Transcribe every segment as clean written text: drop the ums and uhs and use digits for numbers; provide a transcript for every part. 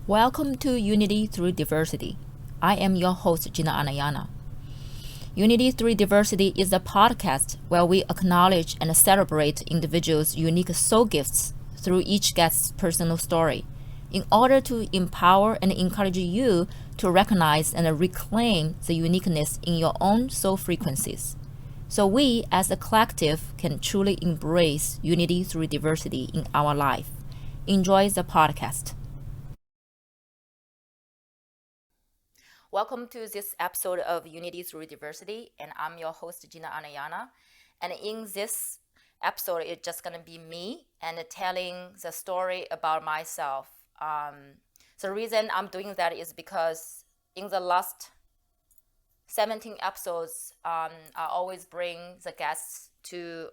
Welcome to Unity Through Diversity. I am your host, Gina Anayana. Unity Through Diversity is a podcast where we acknowledge and celebrate individuals' unique soul gifts through each guest's personal story in order to empower and encourage you to recognize and reclaim the uniqueness in your own soul frequencies. So we, as a collective, can truly embrace unity through diversity in our life. Enjoy the podcast. Welcome to this episode of Unity Through Diversity, and I'm your host, Gina Anayana. And in this episode, it's just going to be me and telling the story about myself. The reason I'm doing that is because in the last 17 episodes, I always bring the guests to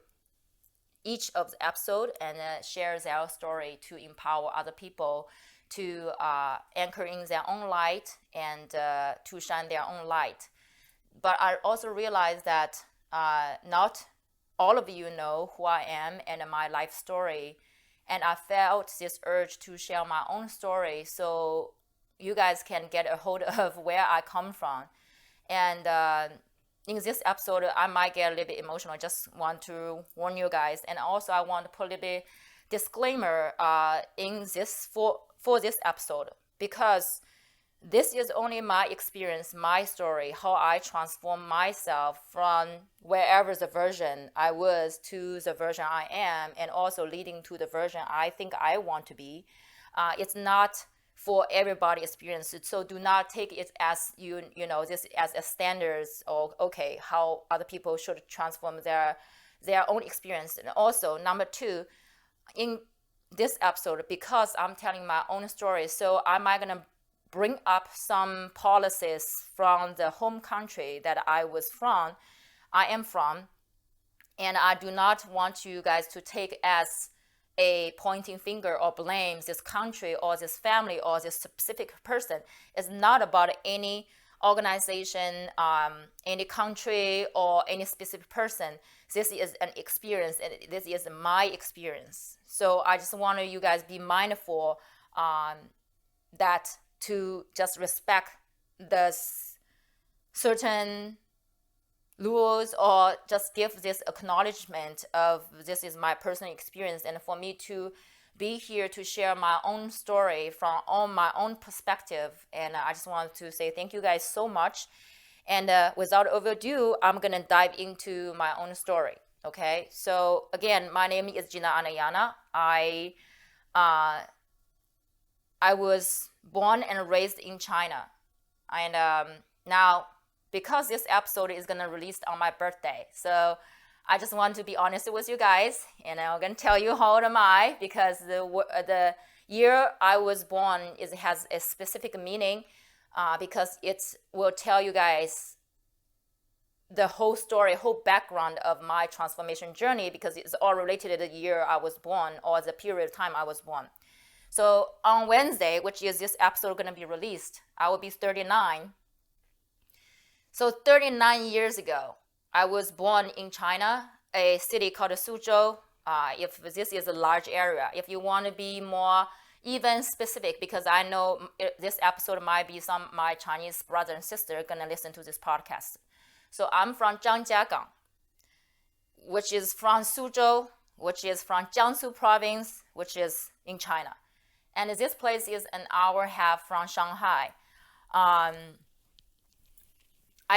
each of the episode and share their story to empower other people to anchor in their own light and to shine their own light. But I also realized that not all of you know who I am and my life story. And I felt this urge to share my own story so you guys can get a hold of where I come from. And in this episode, I might get a little bit emotional. I just want to warn you guys. And also I want to put a little bit disclaimer in this for this episode, because this is only my experience, my story, how I transform myself from wherever the version I was to the version I am, and also leading to the version I think I want to be. It's not for everybody experience, so do not take it as you know this as a standards or okay how other people should transform their own experience. And also number two, in this episode, because I'm telling my own story, so am I gonna bring up some policies from the home country that I am from, and I do not want you guys to take as a pointing finger or blame this country or this family or this specific person. It's not about any organization, any country, or any specific person. This is an experience, and this is my experience. So I just want you guys be mindful that to just respect the certain rules, or just give this acknowledgement of this is my personal experience, and for me to be here to share my own story from my own perspective. And I just want to say thank you guys so much. And without overdue, I'm gonna dive into my own story. Okay, so again, my name is Gina Anayana. I was born and raised in China, and now because this episode is gonna release on my birthday, so I just want to be honest with you guys, and I'm gonna tell you how old am I, because the year I was born has a specific meaning, because it will tell you guys the whole story, whole background of my transformation journey, because it's all related to the year I was born or the period of time I was born. So on Wednesday, which is this episode going to be released, I will be 39. So 39 years ago, I was born in China, a city called Suzhou. If this is a large area, if you want to be more even specific, because I know this episode might be some my Chinese brother and sister going to listen to this podcast. So I'm from Zhangjiagang, which is from Suzhou, which is from Jiangsu province, which is in China. And this place is an hour and a half from Shanghai. I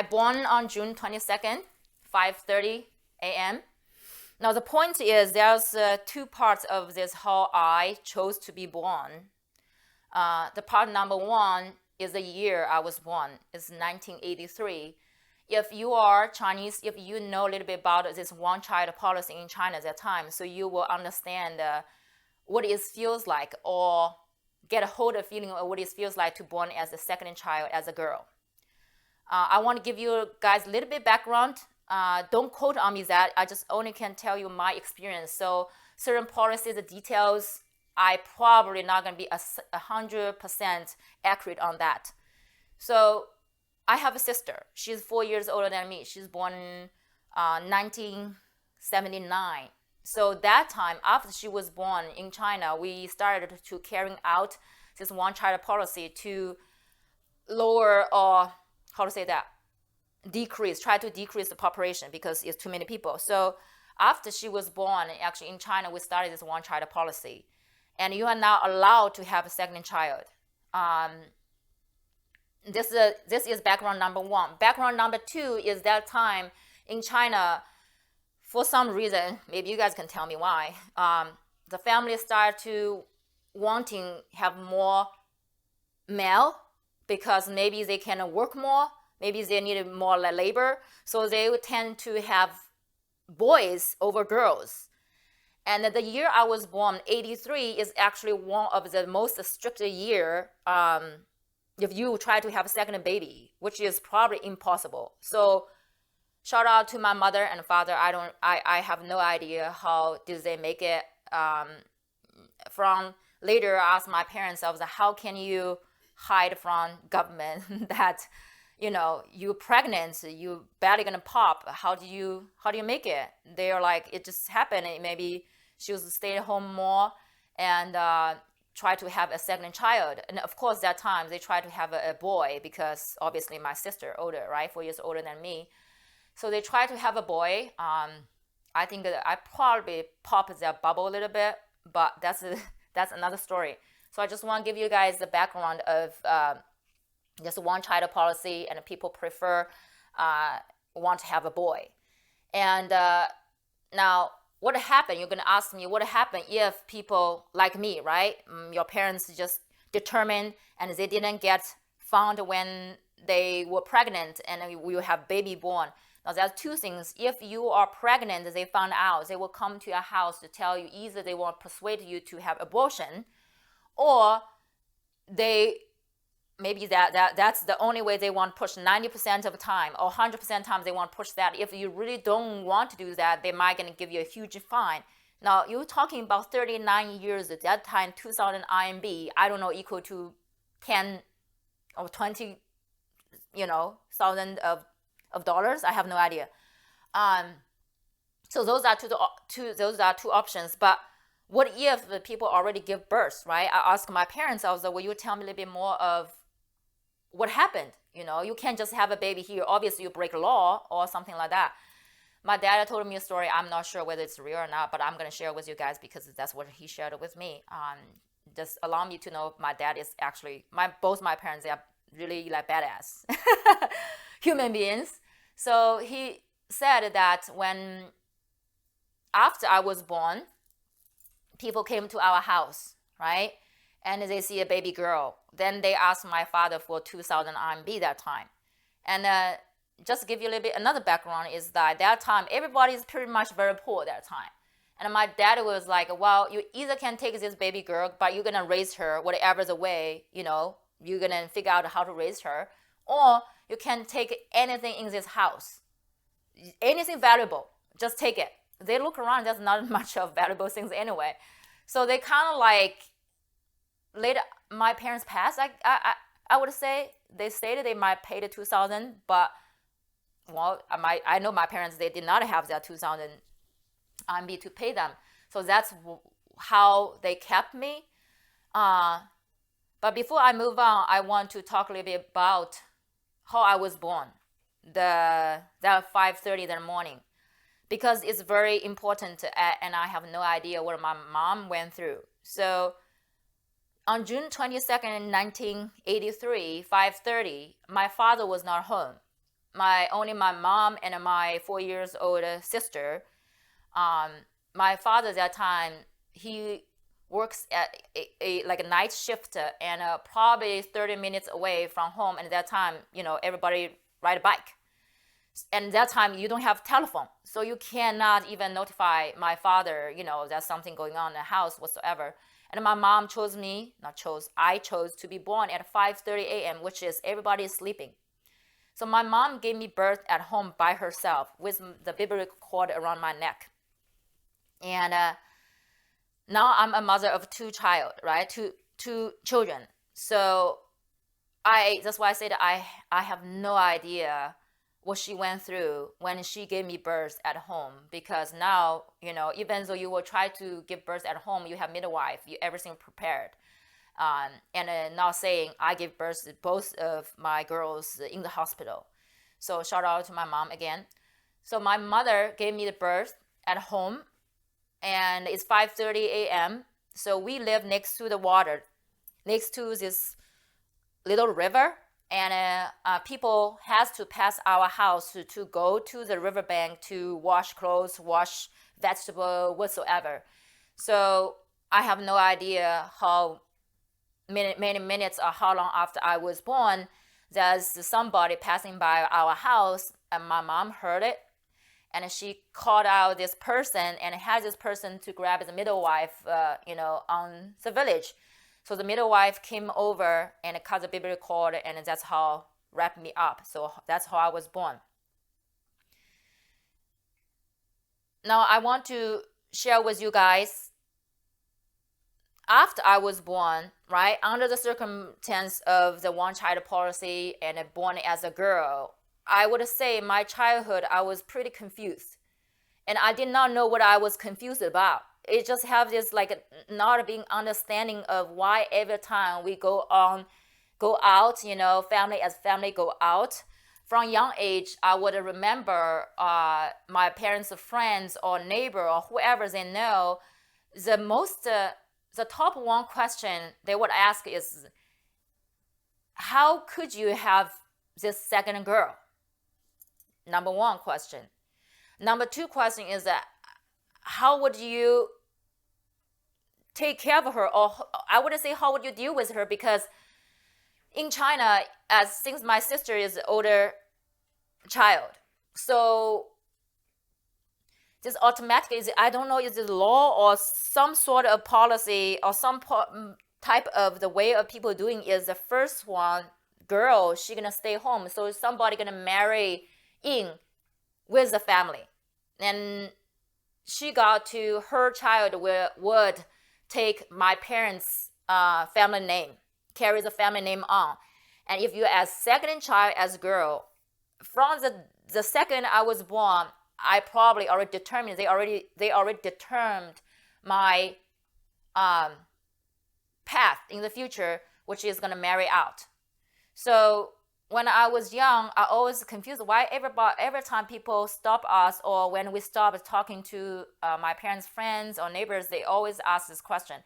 born on June 22nd, 5:30 a.m. Now the point is there's two parts of this how I chose to be born. The part number one is the year I was born. It's 1983. If you are Chinese, if you know a little bit about this one-child policy in China at that time, so you will understand what it feels like, or get a hold of feeling of what it feels like to born as a second child as a girl. I want to give you guys a little bit background. Don't quote on me that. I just only can tell you my experience. So certain policies, the details, I probably not going to be 100% accurate on that. So I have a sister. She's 4 years older than me. She's born in 1979. So that time, after she was born in China, we started to carrying out this one-child policy to lower, or how to say that, try to decrease the population because it's too many people. So after she was born, actually in China, we started this one-child policy. And you are now allowed to have a second child. This is background number one. Background number two is that time in China, for some reason, maybe you guys can tell me why, the family started to wanting have more male because maybe they can work more, maybe they needed more labor, so they would tend to have boys over girls. And the year I was born, 83, is actually one of the most strict year if you try to have a second baby, which is probably impossible. So shout out to my mother and father. I have no idea how did they make it. From later, I asked my parents, I was like, how can you hide from government that, you're pregnant, you barely gonna pop. How do you make it? They're like, it just happened. Maybe she was stay at home more and try to have a second child. And of course, that time they tried to have a boy because obviously my sister older, right, 4 years older than me. So they tried to have a boy. I think that I probably popped that bubble a little bit, but that's another story. So I just want to give you guys the background of just one-child policy, and people prefer want to have a boy. And now, what happened? You're gonna ask me what happened if people like me, right? Your parents just determined and they didn't get found when they were pregnant, and we will have baby born. Now, there's two things. If you are pregnant, they found out, they will come to your house to tell you either they want to persuade you to have abortion, or maybe that's the only way they want to push 90% of the time, or 100% of the time they want to push that. If you really don't want to do that, they might going to give you a huge fine. Now, you're talking about 39 years at that time, 2,000 RMB, I don't know, equal to 10 or 20, thousand of dollars. I have no idea. So those are two options. But what if the people already give birth, right? I asked my parents, I was like, will you tell me a little bit more of what happened? You can't just have a baby here. Obviously, you break law or something like that. My dad told me a story. I'm not sure whether it's real or not, but I'm going to share it with you guys because that's what he shared with me. Just allow me to know my dad is actually, both my parents, they are really like badass human beings. So he said that after I was born, people came to our house, right? And they see a baby girl. Then they asked my father for 2,000 RMB that time. And just to give you a little bit, another background is that time, everybody is pretty much very poor that time. And my dad was like, well, you either can take this baby girl, but you're going to raise her whatever the way, you're going to figure out how to raise her. Or you can take anything in this house. Anything valuable, just take it. They look around, there's not much of valuable things anyway. So they kind of like, later, my parents passed, I would say, they stated they might pay the 2,000, but, well, I know my parents, they did not have that 2,000 RMB to pay them. So that's how they kept me. But before I move on, I want to talk a little bit about how I was born, that 5:30 in the morning, because it's very important, and I have no idea what my mom went through. So on June 22nd, 1983, 5:30, my father was not home. Only my mom and my 4 years old sister. My father at that time, he works at like a night shift and probably 30 minutes away from home. And at that time, everybody ride a bike. And that time you don't have telephone, so you cannot even notify my father, there's something going on in the house whatsoever. And my mom I chose to be born at 5:30 a.m., which is everybody is sleeping. So my mom gave me birth at home by herself with the umbilical cord around my neck. And now I'm a mother of two children. So that's why I said I have no idea what she went through when she gave me birth at home, because now, even though you will try to give birth at home, you have midwife, everything prepared. and now saying I gave birth to both of my girls in the hospital. So shout out to my mom again. So my mother gave me the birth at home, and it's 5:30 a.m. So we live next to the water, next to this little river, and people has to pass our house to go to the riverbank to wash clothes, wash vegetable, whatsoever. So I have no idea how many minutes or how long after I was born, there's somebody passing by our house, and my mom heard it, and she called out this person and had this person to grab the midwife, on the village. So the midwife came over and cut the baby cord, and that's how wrapped me up. So that's how I was born. Now I want to share with you guys, after I was born, right, under the circumstance of the one-child policy and born as a girl, I would say my childhood, I was pretty confused. And I did not know what I was confused about. It just have this like not being understanding of why every time we go out, family as family go out. From young age, I would remember my parents' friends or neighbor or whoever they know, the top one question they would ask is, how could you have this second girl? Number one question. Number two question is that, how would you take care of her? Or I wouldn't say how would you deal with her, because in China, since my sister is the older child, so this automatically is, I don't know, is it law or some sort of policy or some type of the way of people doing is the first one girl, she gonna stay home, so somebody gonna marry in with the family, and she got to her child would take my parents' family name, carry the family name on. And if you as second child as a girl, from the second I was born, I probably already determined, they already determined my path in the future, which is gonna marry out. So when I was young, I always confused why every time people stop us, or when we stop talking to my parents' friends or neighbors, they always ask this question.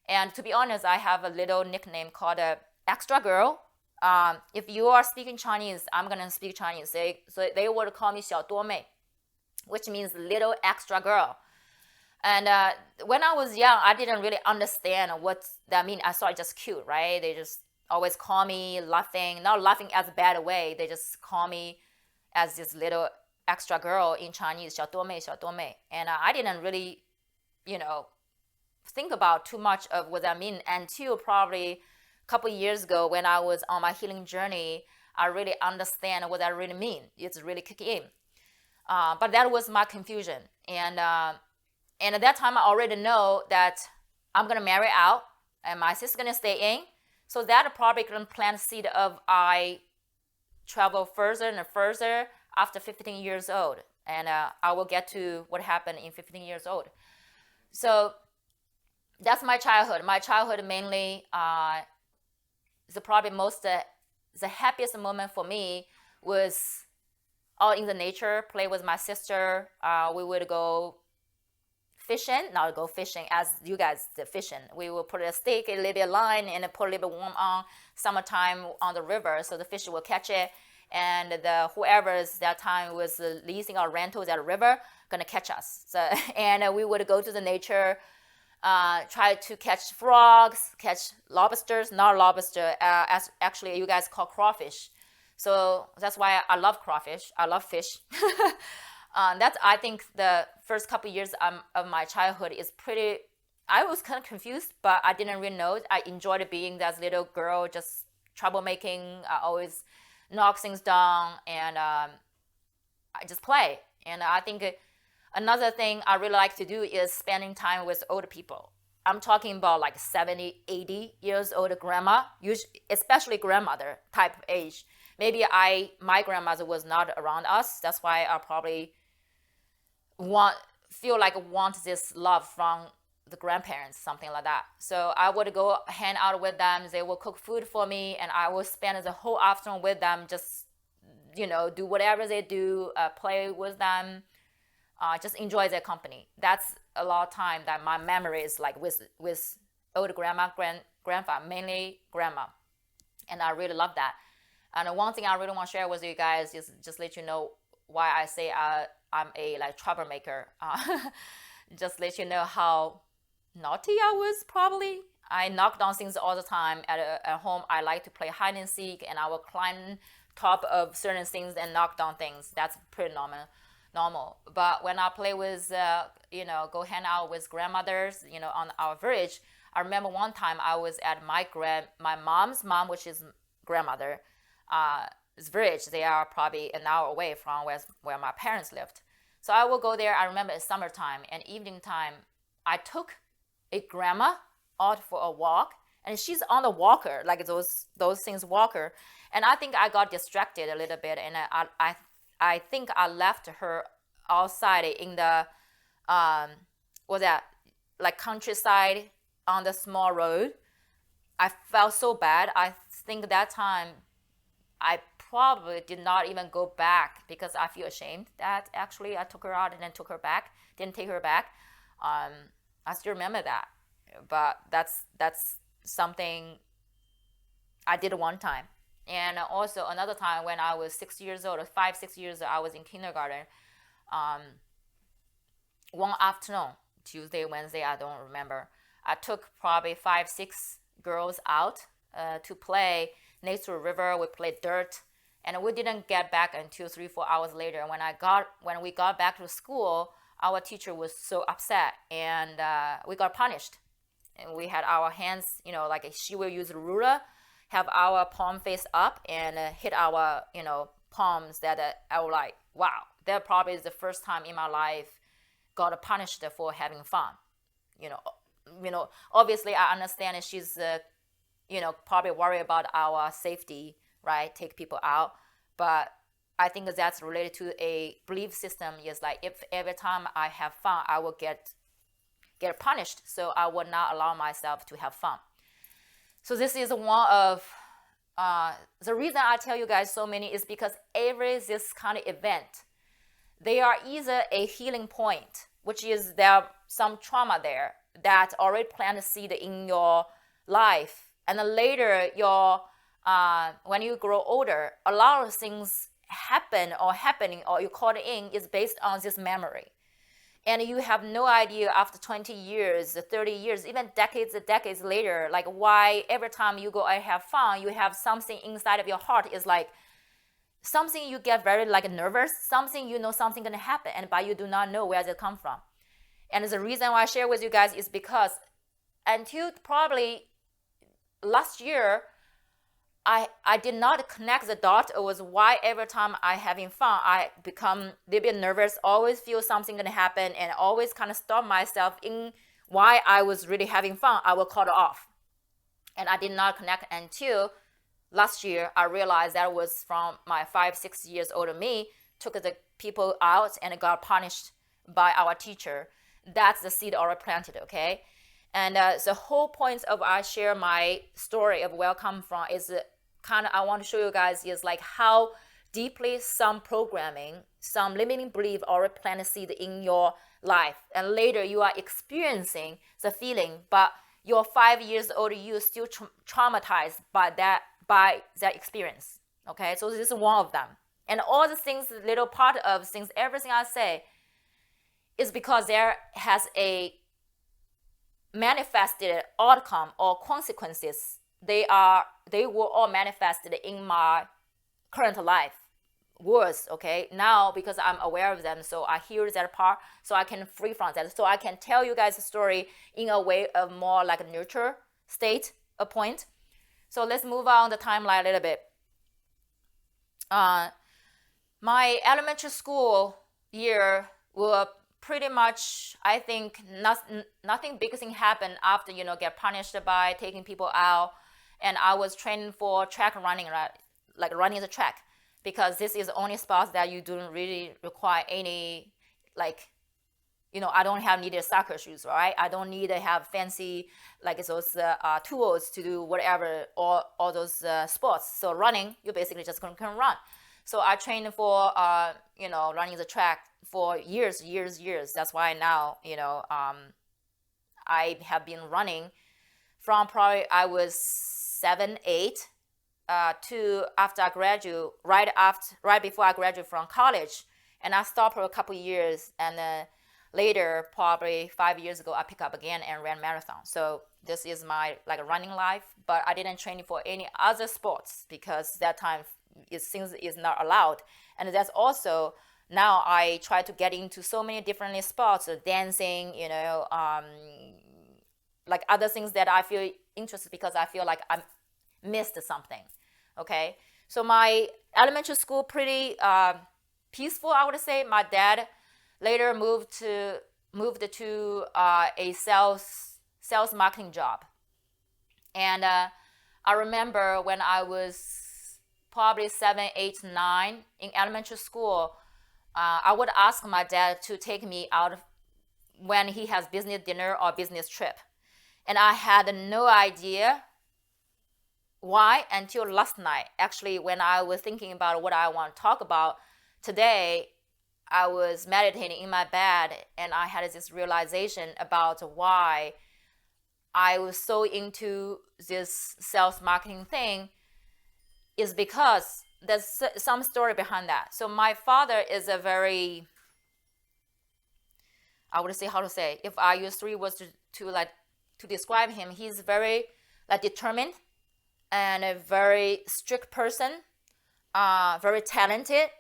And to be honest, I have a little nickname called extra girl. If you are speaking Chinese, I'm gonna speak Chinese. So they would call me 小多妹, which means little extra girl. And when I was young, I didn't really understand what that means. I thought it just cute, right? They just always call me laughing, not laughing as a bad way. They just call me as this little extra girl in Chinese, 小多妹, 小多妹. And I didn't really, think about too much of what that means until probably a couple years ago when I was on my healing journey. I really understand what that really means. It's really kicking in. But that was my confusion. And at that time, I already know that I'm going to marry out and my sister's going to stay in. So that probably going to plant seed of I travel further and further after 15 years old. And I will get to what happened in 15 years old. So that's my childhood. My childhood mainly, probably the happiest moment for me was all in the nature, play with my sister. We would go fishing, not go fishing as you guys did fishing. We will put a stick, a little bit line, and put a little bit warm on summertime on the river, so the fish will catch it. And whoever's that time was leasing or rental that river gonna catch us. So and we would go to the nature, try to catch frogs, catch lobsters, not lobster, as actually you guys call crawfish. So that's why I love crawfish. I love fish. That's, I think, the first couple of years of my childhood is pretty, I was kind of confused, but I didn't really know. I enjoyed being that little girl, just troublemaking. I always knock things down, and I just play. And I think another thing I really like to do is spending time with older people. I'm talking about like 70, 80 years old grandma, especially grandmother type of age. Maybe my grandmother was not around us. That's why I probably want this love from the grandparents, something like that. So I would go hang out with them. They will cook food for me, and I will spend the whole afternoon with them, just do whatever they do, play with them, just enjoy their company. That's a lot of time that my memory is like with old grandma, grandpa, mainly grandma, and I really love that. And one thing I really want to share with you guys is just let you know why I say I'm a like troublemaker. Just let you know how naughty I was probably. I knocked down things all the time at home. I like to play hide and seek, and I will climb top of certain things and knock down things. That's pretty normal. But when I play with, go hang out with grandmothers, on our village, I remember one time I was at my mom's mom, which is grandmother, village. They are probably an hour away from where my parents lived. So I will go there. I remember it's summertime and evening time. I took a grandma out for a walk, and she's on the walker, like those things walker. And I think I got distracted a little bit, and I think I left her outside in the like countryside on the small road. I felt so bad. I think that time I probably did not even go back because I feel ashamed that actually I took her out and then took her back, didn't take her back. I still remember that, but that's something I did one time. And also another time when I was 6 years old, or 5, 6 years old, I was in kindergarten. One afternoon, Tuesday, Wednesday, I don't remember. I took probably 5, 6 girls out to play next to a river. We played dirt, and we didn't get back until 3, 4 hours later. When we got back to school, our teacher was so upset, and we got punished. And we had our hands, like she will use a ruler, have our palm face up, and hit our, palms. That I was like, wow, that probably is the first time in my life got punished for having fun. Obviously I understand that she's, probably worried about our safety, right? Take people out, but I think that's related to a belief system. Is like if every time I have fun, I will get punished. So I will not allow myself to have fun. So this is one of the reason I tell you guys so many is because every this kind of event, they are either a healing point, which is there some trauma there that already planted a seed in your life, and then later when you grow older, a lot of things happening or you caught in is based on this memory. And you have no idea after 20 years, 30 years, even decades later, like why every time you go and have fun, you have something inside of your heart is like something you get very like nervous, something something gonna happen, but you do not know where they come from. And the reason why I share with you guys is because until probably last year, I did not connect the dot. It was why every time I having fun, I become a little bit nervous, always feel something gonna happen, and always kind of stop myself in why I was really having fun. I will cut it off. And I did not connect until last year. I realized that was from my 5, 6 years older me, took the people out and got punished by our teacher. That's the seed already planted, okay? And the whole point of I share my story of where I come from is kind of I want to show you guys is like how deeply some programming, some limiting belief already planted seed in your life, and later you are experiencing the feeling, but your 5 years old you still traumatized by that experience. Okay, so this is one of them, and all the things, little part of things, everything I say is because there has a manifested outcome or consequences. They were all manifested in my current life. Words, okay? Now because I'm aware of them, so I hear that part, so I can free from that. So I can tell you guys a story in a way of more like a neutral state, a point. So let's move on the timeline a little bit. My elementary school year were pretty much, I think, nothing big thing happened after, get punished by taking people out. And I was training for track running, right? Like running the track, because this is the only sport that you don't really require any like I don't have needed soccer shoes, right? I don't need to have fancy like those tools to do whatever, all those sports. So running, you basically just can run. So I trained for running the track for years. That's why now I have been running from probably I was 7, 8 to after I graduate, right before I graduated from college, and I stopped for a couple of years, and then later, probably 5 years ago, I picked up again and ran marathon. So this is my like running life, but I didn't train for any other sports because that time it seems is not allowed, and that's also now I try to get into so many different sports, dancing, like other things that I feel interested because I feel like I missed something. Okay, so my elementary school pretty peaceful, I would say. My dad later moved to a sales marketing job, and I remember when I was probably 7, 8, 9 in elementary school, I would ask my dad to take me out when he has business dinner or business trip. And I had no idea why until last night. Actually, when I was thinking about what I want to talk about today, I was meditating in my bed and I had this realization about why I was so into this sales marketing thing is because there's some story behind that. So my father is a very, I would say, how to say, if I use 3 words to describe him, he's very determined and a very strict person, very talented,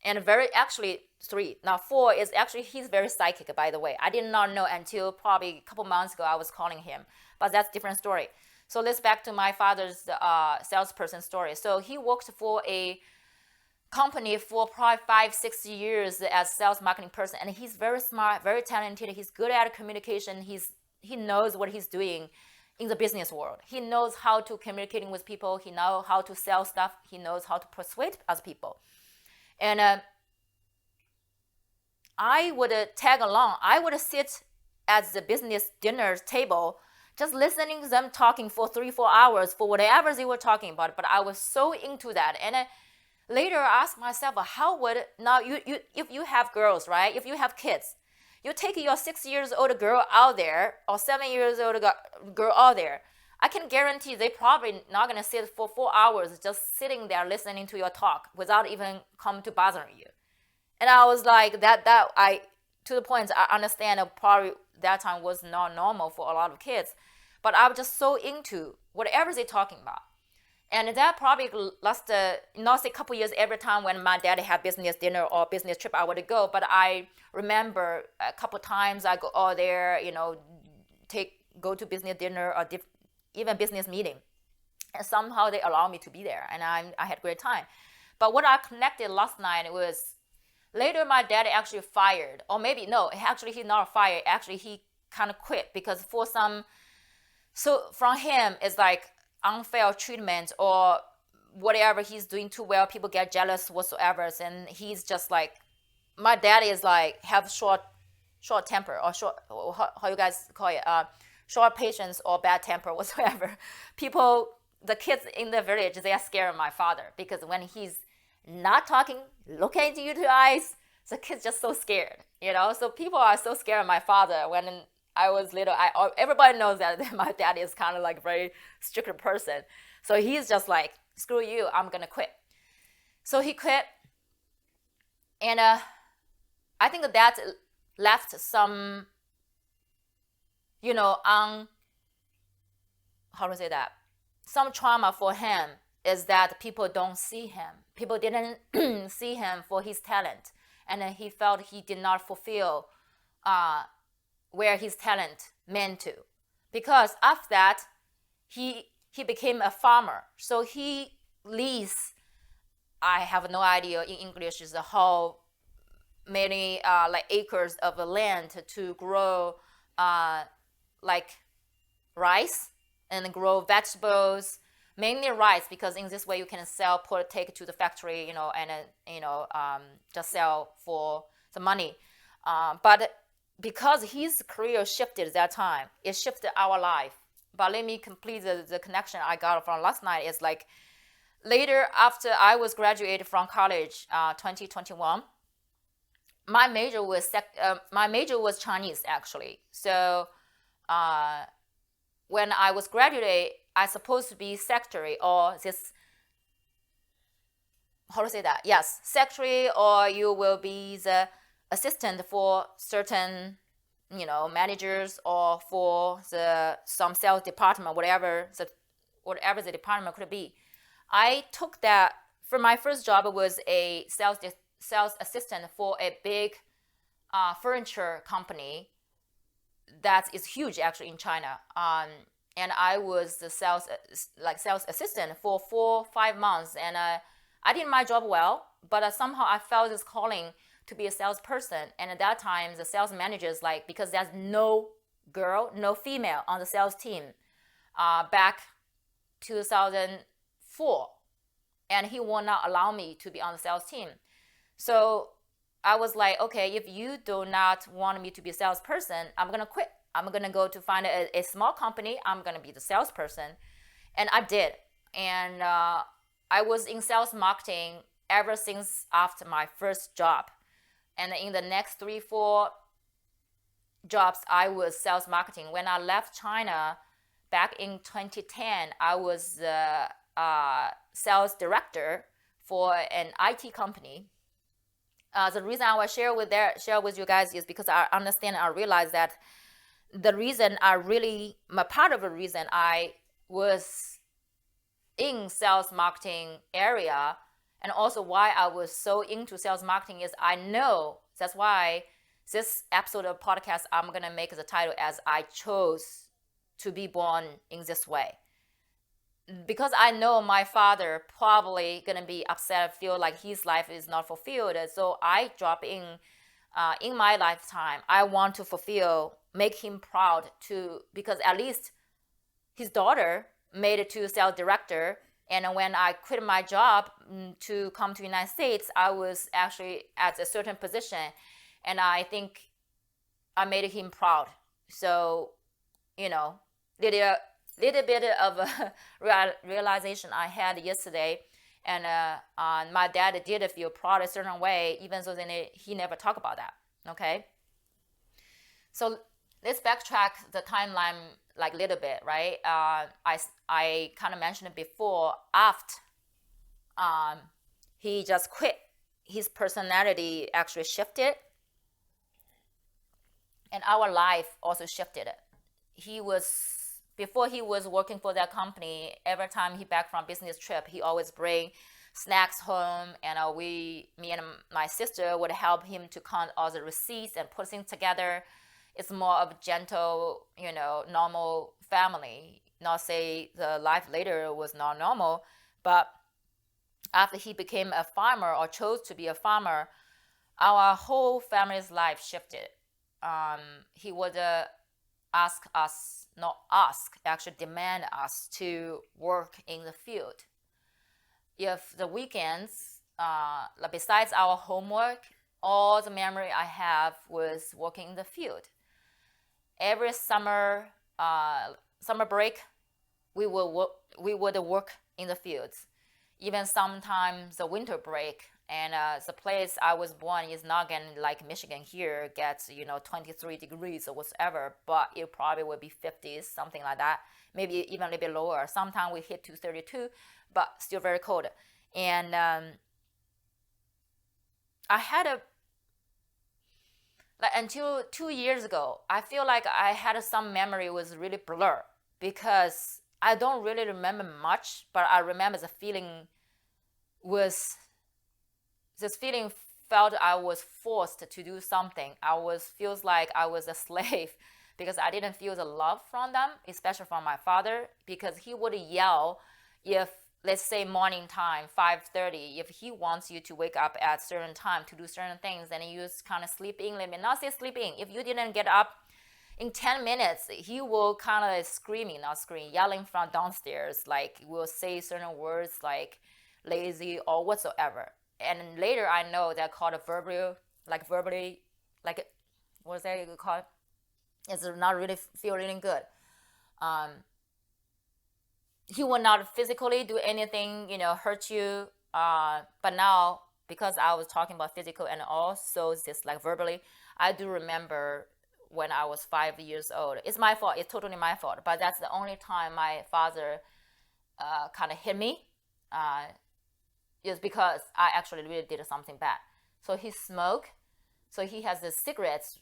and very, actually 3. Now 4 is actually, he's very psychic, by the way. I did not know until probably a couple months ago I was calling him, but that's a different story. So let's back to my father's salesperson story. So he worked for a company for probably 5, 6 years as sales marketing person, and he's very smart, very talented. He's good at communication. He knows what he's doing in the business world. He knows how to communicating with people. He knows how to sell stuff. He knows how to persuade other people. And I would tag along. I would sit at the business dinner table just listening to them talking for 3, 4 hours for whatever they were talking about. But I was so into that. And later I asked myself, how would, now if you have girls, right? If you have kids, you take your 6 years old girl out there or 7 years old girl out there, I can guarantee they probably not going to sit for 4 hours just sitting there listening to your talk without even come to bothering you. And I was like, to the point, I understand probably that time was not normal for a lot of kids, but I was just so into whatever they're talking about. And that probably lasted, not say a couple years every time when my dad had business dinner or business trip, I would go. But I remember a couple times I go out there, go to business dinner or even business meeting. And somehow they allow me to be there. And I had a great time. But what I connected last night was later my dad actually fired. Or maybe, no, actually he's not fired. Actually, he kind of quit because so from him, it's like unfair treatment or whatever, he's doing too well, people get jealous whatsoever, and he's just like, my dad is like have short temper or short, how you guys call it, short patience or bad temper whatsoever. People, the kids in the village, they are scared of my father because when he's not talking, looking into your eyes, the kids just so scared, so people are so scared of my father. When I was little, everybody knows that my dad is kind of like a very strict person. So he's just like, screw you, I'm going to quit. So he quit. And I think that left some, how to say that? Some trauma for him is that people don't see him. People didn't see him for his talent. And he felt he did not fulfill where his talent meant to, because after that he became a farmer. So he leased, I have no idea in English is how many acres of land to grow like rice and grow vegetables, mainly rice, because in this way you can take it to the factory, and just sell for the money. But because his career shifted at that time, it shifted our life. But let me complete the connection I got from last night. Is like later after I was graduated from college, 2021, my major was Chinese actually. So when I was graduate, I supposed to be secretary or this, how to say that? Yes, secretary, or you will be the assistant for certain, managers, or for some sales department, whatever the department could be. I took that for my first job. Was a sales assistant for a big furniture company that is huge actually in China. And I was the sales assistant for 4-5 months, and I did my job well, but somehow I felt this calling to be a salesperson. And at that time, the sales managers, like, because there's no female on the sales team back 2004, and he will not allow me to be on the sales team. So I was like, okay, if you do not want me to be a salesperson, I'm going to quit. I'm going to go to find a small company. I'm going to be the salesperson. And I did. And I was in sales marketing ever since after my first job. And in the next 3-4 jobs, I was sales marketing. When I left China back in 2010, I was the sales director for an IT company. The reason I will share with you guys is because I understand and I realize that the reason part of the reason I was in sales marketing area, and also why I was so into sales marketing, is I know that's why this episode of podcast I'm going to make the title as I chose to be born in this way. Because I know my father probably going to be upset, feel like his life is not fulfilled. So I drop in my lifetime. I want to make him proud because at least his daughter made it to sales director. And when I quit my job to come to the United States, I was actually at a certain position. And I think I made him proud. So, little bit of a realization I had yesterday. And my dad did feel proud a certain way, even though he never talked about that. Okay. So let's backtrack the timeline like a little bit, right? I kind of mentioned it before. After he just quit, his personality actually shifted, and our life also shifted. Before he was working for that company, every time he back from business trip, he always bring snacks home, and me and my sister would help him to count all the receipts and put things together. It's more of a gentle, normal family. Not say the life later was not normal, but after he became a farmer or chose to be a farmer, our whole family's life shifted. He would actually demand us to work in the field. If the weekends, besides our homework, all the memory I have was working in the field. Every summer break, we would work in the fields. Even sometimes the winter break, and the place I was born is not getting like Michigan here gets 23 degrees or whatever, but it probably would be 50s, something like that, maybe even a little bit lower. Sometimes we hit to 32, but still very cold. And I had until 2 years ago, I feel like I had some memory was really blur, because I don't really remember much, but I remember the feeling felt I was forced to do something. Feels like I was a slave because I didn't feel the love from them, especially from my father, because he would yell if, let's say morning time, 5:30, if he wants you to wake up at certain time to do certain things, and you just kind of sleep in, not say sleep in. If you didn't get up in 10 minutes, he will kind of yelling from downstairs, like will say certain words like lazy or whatsoever. And later I know they're called verbally, what's that you call it? It's not really feeling good. He will not physically do anything, hurt you. But now, because I was talking about physical and also just like verbally, I do remember when I was 5 years old. It's my fault. It's totally my fault. But that's the only time my father kind of hit me. Is because I actually really did something bad. So he smoked. So he has the cigarettes,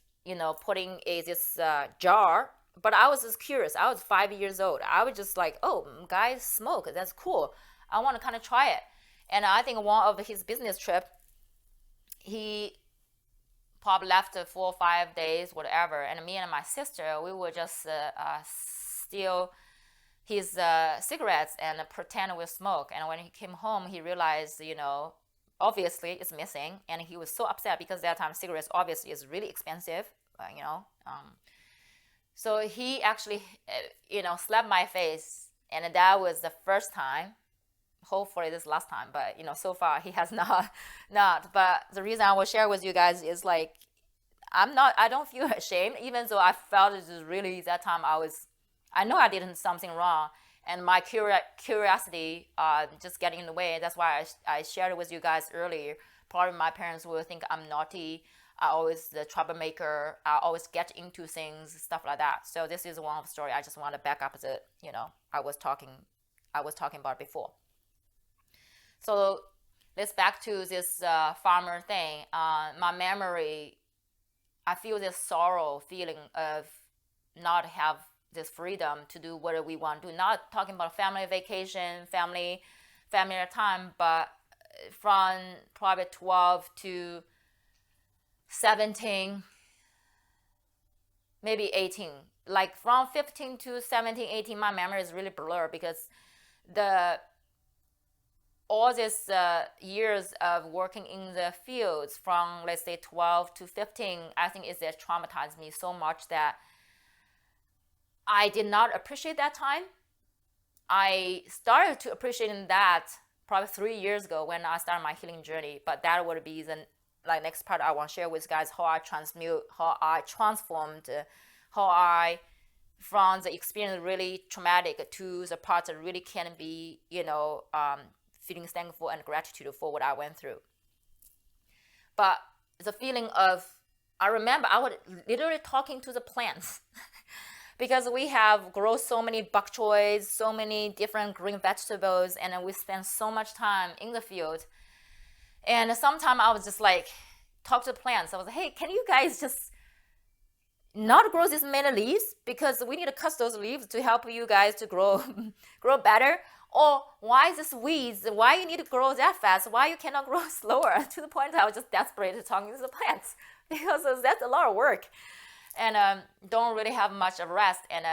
putting this jar. But I was just curious. I was 5 years old. I was just like, oh, guys smoke. That's cool. I want to kind of try it. And I think one of his business trip, he probably left 4 or 5 days, whatever. And me and my sister, we would just steal his cigarettes and pretend we smoke. And when he came home, he realized, obviously it's missing. And he was so upset because that time cigarettes obviously is really expensive, So he actually, slapped my face. And that was the first time. Hopefully this last time, but so far he has not. But the reason I will share with you guys is like, I don't feel ashamed, even though I felt it was really that time I know I did something wrong, and my curiosity just getting in the way. That's why I shared it with you guys earlier. Probably my parents will think I'm naughty. I always the troublemaker. I always get into things, stuff like that. So this is one of the story. I just want to back up the I was talking about before. So let's back to this farmer thing. My memory, I feel this sorrow feeling of not have this freedom to do what we want to do. Not talking about family vacation, family time, but from probably 12 to 17, maybe 18. Like from 15 to 17, 18, my memory is really blurred because all these years of working in the fields from, let's say, 12 to 15, I think it traumatized me so much that I did not appreciate that time. I started to appreciate that probably 3 years ago when I started my healing journey. But that would be the next part I want to share with you guys, how I transformed, how I, from the experience really traumatic to the parts that really can be, feeling thankful and gratitude for what I went through. But the feeling of, I remember I was literally talking to the plants because we have grown so many bok choys, so many different green vegetables, and we spend so much time in the field. And sometimes I was just like, talk to the plants. I was like, hey, can you guys just not grow this many leaves? Because we need to cut those leaves to help you guys to grow better. Or why is this weeds? Why you need to grow that fast? Why you cannot grow slower? To the point I was just desperate talking to the plants because that's a lot of work, and don't really have much of rest. And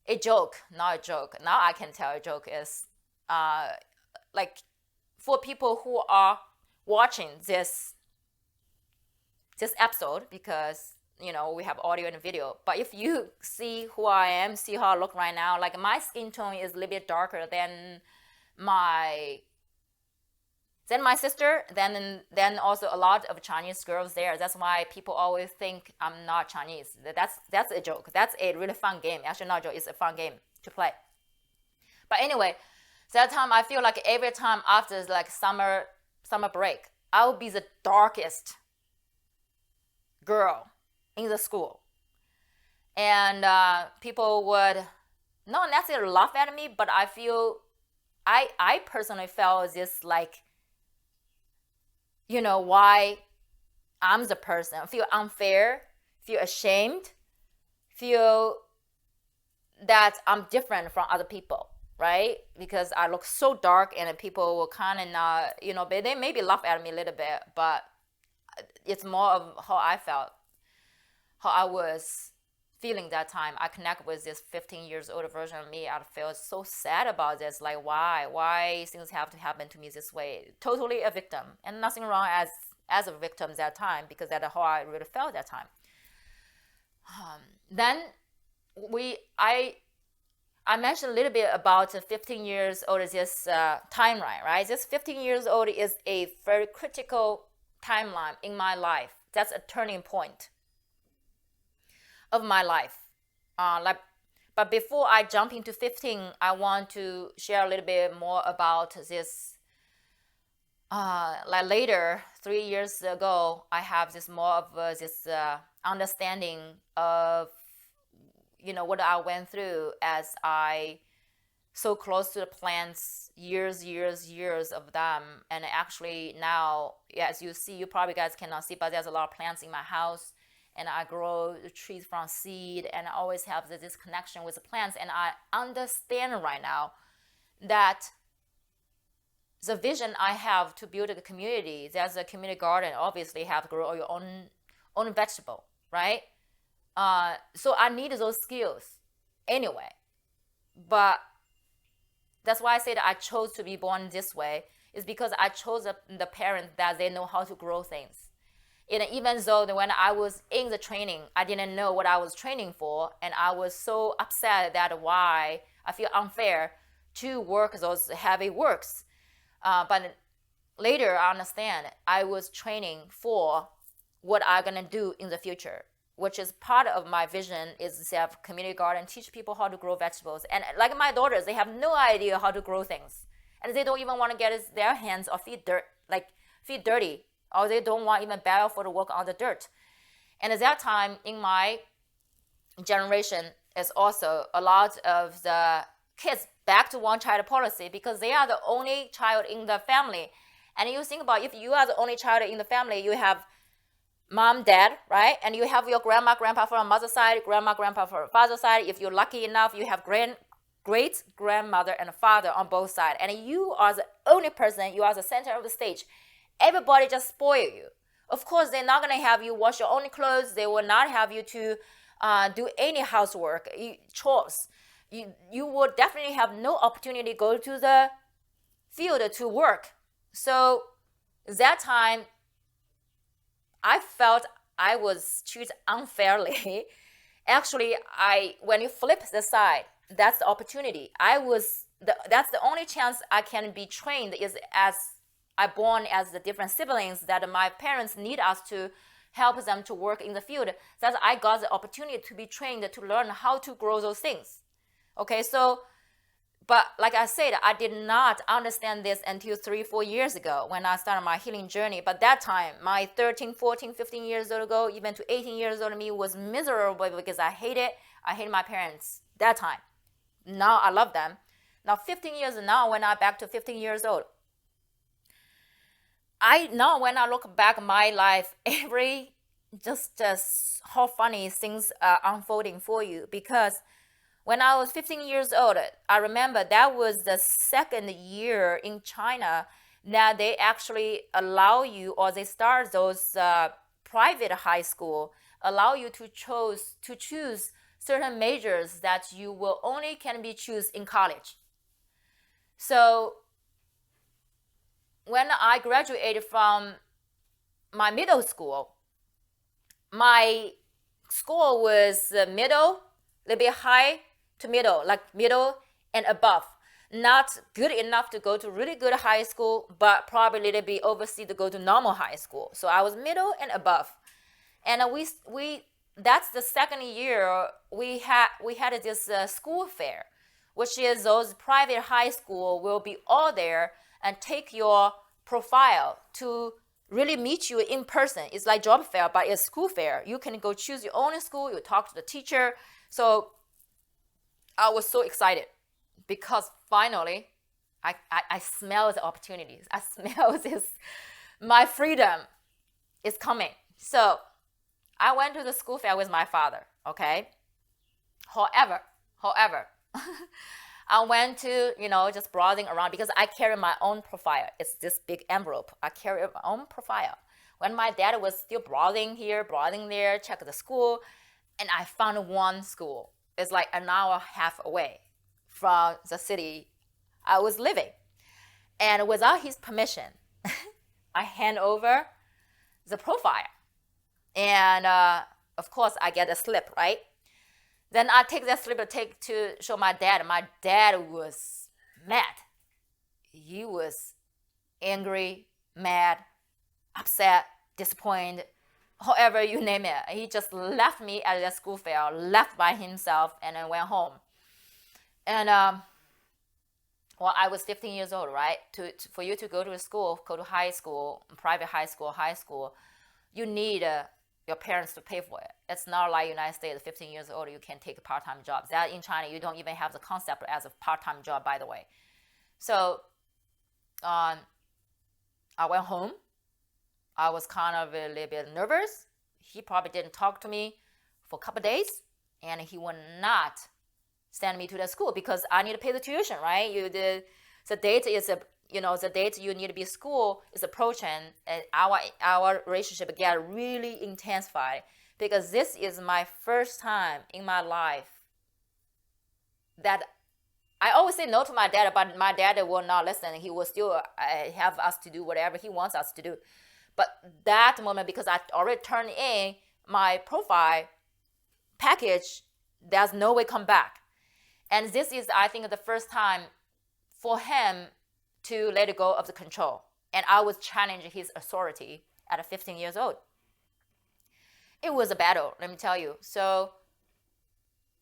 a joke, not a joke. Now I can tell a joke is like for people who are watching this episode, because we have audio and video. But if you see who I am, see how I look right now, like my skin tone is a little bit darker than my sister, then also a lot of Chinese girls there. That's why people always think I'm not Chinese. That's a joke. That's a really fun game. Actually, not a joke. It's a fun game to play. But anyway, that time I feel like every time after like summer break, I will be the darkest girl in the school, and people would not necessarily laugh at me, but I feel I personally felt this like, why I'm the person. I feel unfair, feel ashamed, feel that I'm different from other people, right? Because I look so dark, and people will kind of not, they maybe laugh at me a little bit, but it's more of how I felt, how I was feeling that time. I connect with this 15 years old version of me. I feel so sad about this. Like, why things have to happen to me this way? Totally a victim, and nothing wrong as a victim that time, because that's how I really felt that time. Then I mentioned a little bit about 15 years old, this timeline, right? This 15 years old is a very critical timeline in my life. That's a turning point. of my life. But before I jump into 15, I want to share a little bit more about this. Like later, 3 years ago, I have this more of this understanding of what I went through as I so close to the plants, years of them. And actually now, as you see, you probably guys cannot see, but there's a lot of plants in my house, and I grow the trees from seed, and I always have this connection with the plants. And I understand right now that the vision I have to build a community, there's a community garden, obviously have to grow your own vegetable, right? So I need those skills anyway. But that's why I say that I chose to be born this way, is because I chose the parents that they know how to grow things. And even though when I was in the training, I didn't know what I was training for, and I was so upset that why I feel unfair to work those heavy works. But later I understand I was training for what I'm gonna do in the future, which is part of my vision, is to have community garden, teach people how to grow vegetables. And like my daughters, they have no idea how to grow things, and they don't even want to get their hands or feet dirty, or they don't want even battle for the work on the dirt. And at that time in my generation is also a lot of the kids back to one child policy, because they are the only child in the family. And you think about, if you are the only child in the family, you have mom, dad, right? And you have your grandma, grandpa from mother's side, grandma, grandpa from father's side. If you're lucky enough, you have great grandmother and father on both sides. And you are the only person, you are the center of the stage. Everybody just spoil you. Of course, they're not going to have you wash your own clothes. They will not have you to do any housework, chores. You will definitely have no opportunity to go to the field to work. So that time, I felt I was treated unfairly. Actually, when you flip the side, that's the opportunity. That's the only chance I can be trained, is as I born as the different siblings that my parents need us to help them to work in the field. That I got the opportunity to be trained to learn how to grow those things. Okay, so, but like I said, I did not understand this until 3-4 years ago when I started my healing journey. But that time, my 13, 14, 15 years old ago, even to 18 years old me, was miserable because I hated my parents that time. Now I love them. Now 15 years now, when I'm back to 15 years old, when I look back my life, just how funny things are unfolding for you. Because when I was 15 years old, I remember that was the second year in China that they actually allow you, or they start those private high school, allow you to choose certain majors that you will only can be choose in college. So when I graduated from my middle school, my score was middle, a little bit high to middle, like middle and above. Not good enough to go to really good high school, but probably a little bit overseas to go to normal high school. So I was middle and above. And that's the second year we had this school fair, which is those private high school will be all there and take your profile to really meet you in person. It's like job fair, but it's school fair. You can go choose your own school, you talk to the teacher. So I was so excited because finally I smell the opportunities. I smell this, my freedom is coming. So I went to the school fair with my father, okay? However, I went to, just browsing around because I carry my own profile. It's this big envelope. I carry my own profile. When my dad was still browsing here, browsing there, check the school, and I found one school. It's like an hour and a half away from the city I was living. And without his permission, I hand over the profile. And of course, I get a slip, right? Then I take that slip to show my dad. My dad was mad. He was angry, mad, upset, disappointed. however you name it. He just left me at the school fair, left by himself, and then went home. And well, I was 15 years old, right? For you to go to school, go to high school, private high school, you need your parents to pay for it. It's not like United States, 15 years old, you can take a part-time job. That in China, you don't even have the concept as a part-time job, by the way. So I went home. I was kind of a little bit nervous. He probably didn't talk to me for a couple of days, and he would not send me to the school because I need to pay the tuition, right? The date is the date you need to be at school is approaching, and our relationship get really intensified because this is my first time in my life that I always say no to my dad, but my dad will not listen. He will still have us to do whatever he wants us to do. But that moment, because I already turned in my profile package, there's no way come back. And this is, I think, the first time for him to let go of the control. And I was challenging his authority at 15 years old. It was a battle, let me tell you. So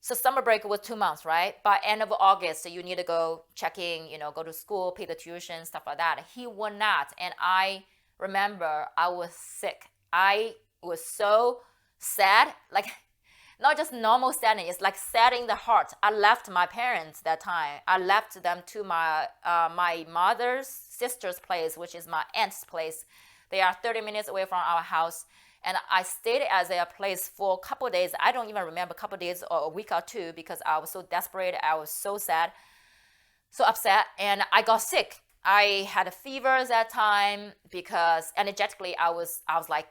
summer break was 2 months, right? By end of August, you need to go check in, go to school, pay the tuition, stuff like that. He would not. And I remember I was sick. I was so sad, like not just normal sadness, it's like sad in the heart. I left my parents that time. I left them to my mother's sister's place, which is my aunt's place. They are 30 minutes away from our house. And I stayed at their place for a couple of days. I don't even remember a couple of days or a week or two because I was so desperate. I was so sad, so upset, and I got sick. I had a fever at that time because energetically I was like,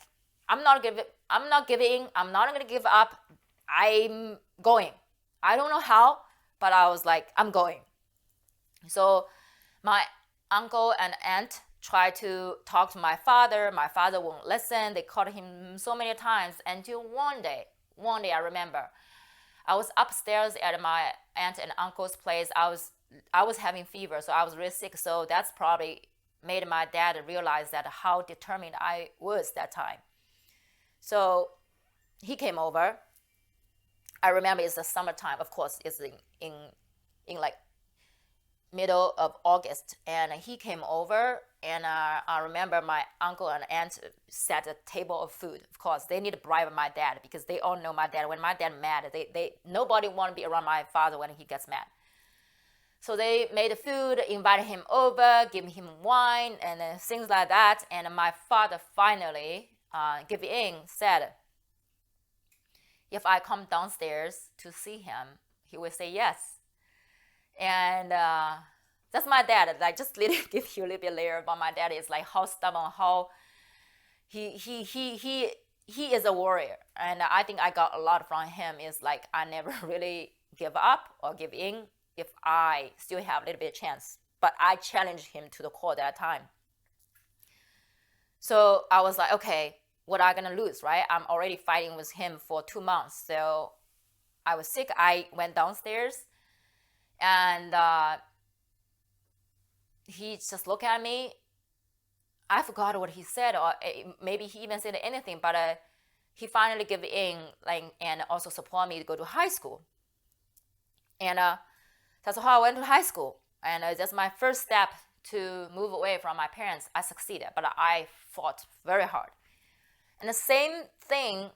I'm not giving. I'm not going to give up. I'm going. I don't know how, but I was like, I'm going. So my uncle and aunt tried to talk to my father. My father won't listen. They called him so many times until one day I remember, I was upstairs at my aunt and uncle's place. I was having fever, so I was really sick. So that's probably made my dad realize that how determined I was that time. So he came over. I remember it's the summertime. Of course, it's in like middle of August, and he came over, and I remember my uncle and aunt set a table of food. Of course, they need to bribe my dad because they all know my dad. When my dad mad, they nobody want to be around my father when he gets mad. So they made the food, invited him over, gave him wine, and things like that. And my father finally gave in, said, if I come downstairs to see him, he will say yes. And that's my dad. Like, just give you a little bit later about my dad. Is like how stubborn, how he is a warrior. And I think I got a lot from him. Is like I never really give up or give in if I still have a little bit of chance. But I challenged him to the core that time. So I was like, okay, what am I gonna lose, right? I'm already fighting with him for 2 months. So I was sick. I went downstairs, and he just looked at me. I forgot what he said, or maybe he even said anything, but he finally gave in, like, and also support me to go to high school. And that's how I went to high school. And that's my first step to move away from my parents. I succeeded, but I fought very hard. And the same thing,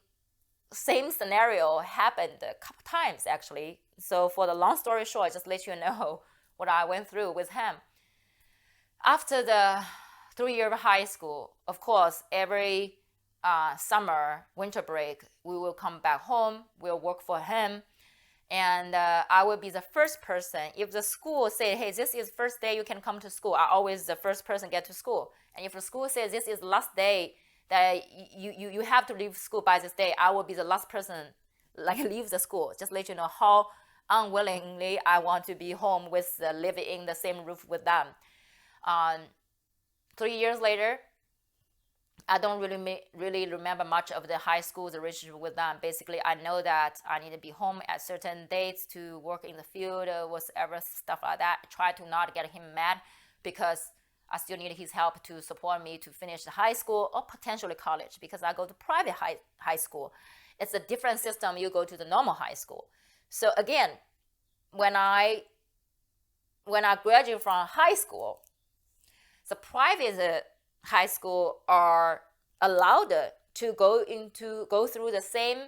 same scenario happened a couple times, actually. So for the long story short, just let you know what I went through with him. After the 3 years of high school, of course, every summer, winter break, we will come back home. We'll work for him. And I will be the first person. If the school say, hey, this is first day you can come to school, I always the first person get to school. And if the school says this is last day that you have to leave school by this day, I will be the last person like leave the school. Just let you know how unwillingly I want to be home with living in the same roof with them. 3 years later, I don't really remember much of the high school's relationship with them. Basically, I know that I need to be home at certain dates to work in the field or whatever, stuff like that. I try to not get him mad because I still need his help to support me to finish the high school or potentially college, because I go to private high school. It's a different system. You go to the normal high school. So again, when I graduated from high school, the private high school are allowed to go through the same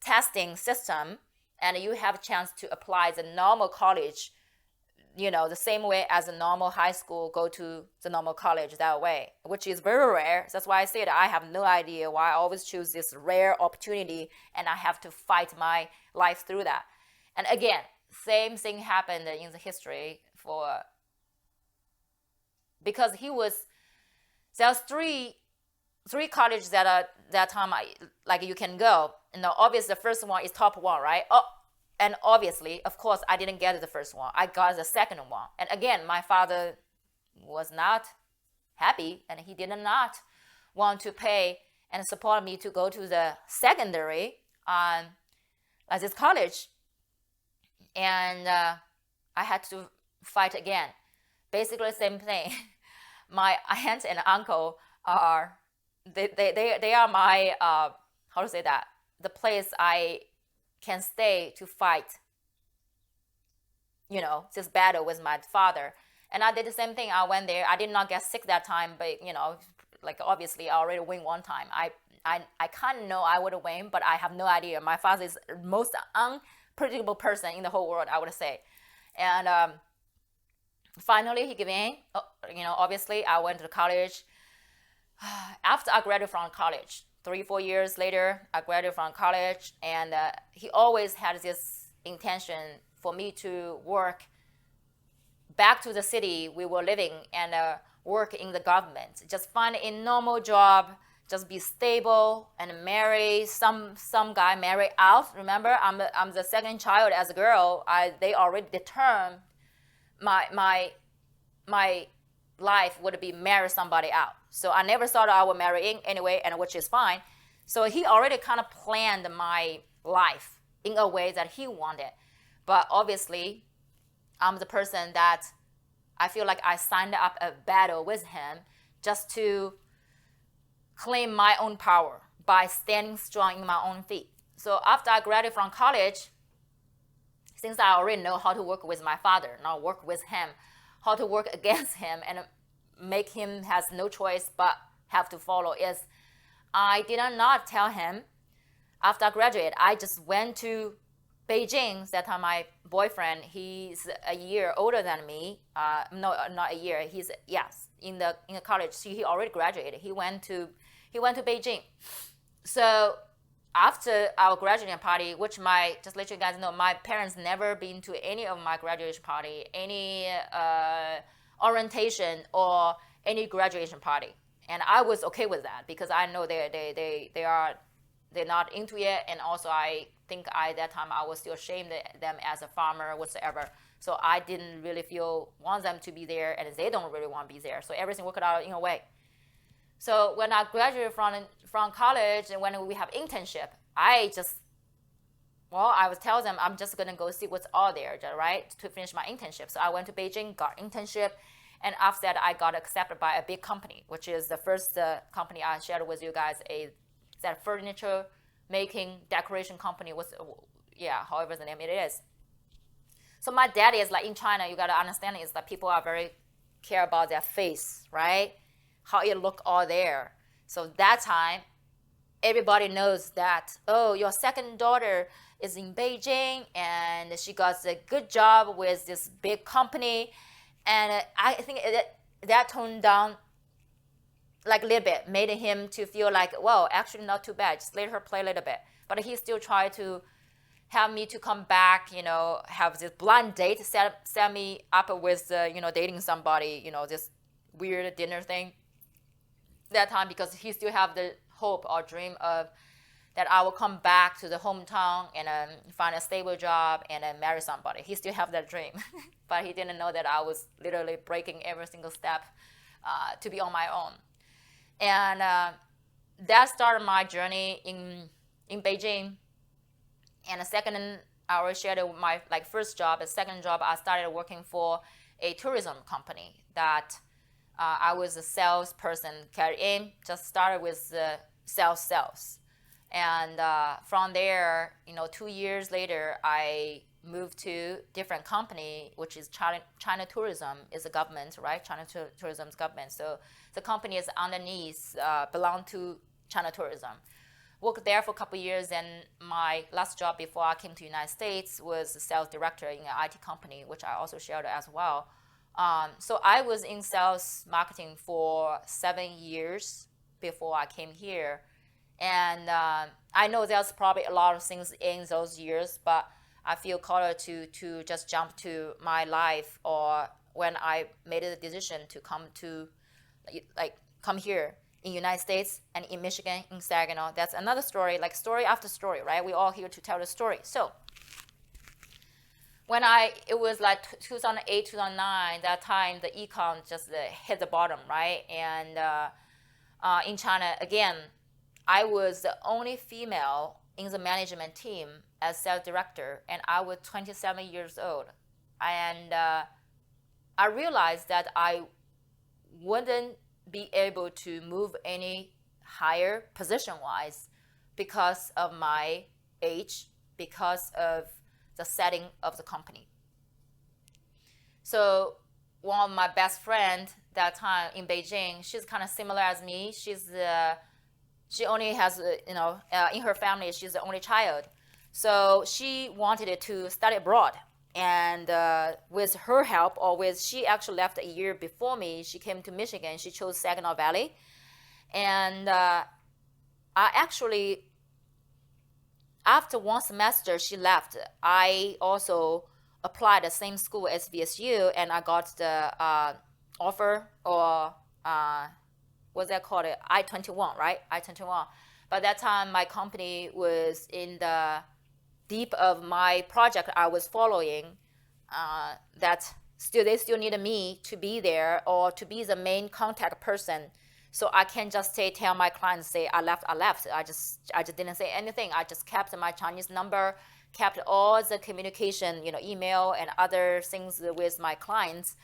testing system, and you have a chance to apply the normal college, the same way as a normal high school, go to the normal college that way, which is very rare. That's why I said I have no idea why I always choose this rare opportunity, and I have to fight my life through that. And again, same thing happened in the history because there's three colleges that time you can go. Obviously the first one is top one, right? And obviously, of course, I didn't get the first one. I got the second one. And again, my father was not happy, and he did not want to pay and support me to go to the secondary at this college. And I had to fight again. Basically, same thing. My aunt and uncle they are my how to say that, the place I can stay to fight this battle with my father. And I did the same thing. I went there. I did not get sick that time, but obviously I already win one time. I kind of know I would win, but I have no idea. My father is the most unpredictable person in the whole world, I would say. And finally he gave in. Obviously I went to college. After I graduated from college, 3-4 years later, I graduated from college, and he always had this intention for me to work back to the city we were living and work in the government. Just find a normal job, just be stable, and marry some guy, marry out. Remember, I'm the second child as a girl. They already determined my life would be marry somebody out. So I never thought I would marry in anyway, and which is fine. So he already kind of planned my life in a way that he wanted. But obviously, I'm the person that I feel like I signed up a battle with him just to claim my own power by standing strong in my own feet. So after I graduated from college, since I already know how to work with my father, not work with him, how to work against him and make him has no choice but have to follow, is I did not tell him after I graduated. I just went to Beijing. That time my boyfriend, he's a year older than me. No, not a year. He's in the college. So he already graduated. He went to Beijing. So after our graduation party, which just let you guys know, my parents never been to any of my graduation party, any orientation or any graduation party, and I was okay with that because I know they're not into it, and also I think that time I was still ashamed of them as a farmer whatsoever. So I didn't really want them to be there, and they don't really want to be there. So everything worked out in a way. So when I graduated from college and when we have internship, I would tell them I'm just gonna go see what's all there, right, to finish my internship. So I went to Beijing, got internship, and after that I got accepted by a big company, which is the first company I shared with you guys, that furniture making decoration company was, however the name it is. So my dad is like, in China, you gotta understand is that people are very care about their face, right? How it look all there. So that time, everybody knows that, oh, your second daughter is in Beijing and she got a good job with this big company. And I think that toned down like a little bit, made him to feel like, well, actually not too bad. Just let her play a little bit. But he still tried to have me to come back, have this blind date, set me up with, dating somebody, this weird dinner thing. That time, because he still have the hope or dream of that I will come back to the hometown and find a stable job and marry somebody. He still have that dream, but he didn't know that I was literally breaking every single step to be on my own. And that started my journey in Beijing. And the second, I already shared my first job. The second job, I started working for a tourism company that I was a salesperson, carried in, just started with sales. And from there, 2 years later, I moved to different company, which is China Tourism is a government, right? China Tourism is government. So the company is underneath, belong to China Tourism. Worked there for a couple of years, and my last job before I came to the United States was a sales director in an IT company, which I also shared as well. So I was in sales marketing for 7 years before I came here. And I know there's probably a lot of things in those years, but I feel called to just jump to my life, or when I made the decision to come here in United States and in Michigan, in Saginaw. That's another story, like story after story, right? We're all here to tell the story. So it was like 2008, 2009, that time the econ just hit the bottom, right? And in China, again, I was the only female in the management team as sales director, and I was 27 years old. And I realized that I wouldn't be able to move any higher position-wise because of my age, because of the setting of the company. So one of my best friend that time in Beijing, she's kind of similar as me. She only has, in her family, she's the only child. So she wanted to study abroad. And with her help, she actually left a year before me. She came to Michigan. She chose Saginaw Valley. And I actually, after one semester she left, I also applied the same school as VSU, and I got the offer, or what's that called? I-21, right? I-21. By that time, my company was in the deep of my project I was following, they still needed me to be there, or to be the main contact person. So I can't just tell my clients, say I left. I just didn't say anything. I just kept my Chinese number, kept all the communication, email and other things with my clients.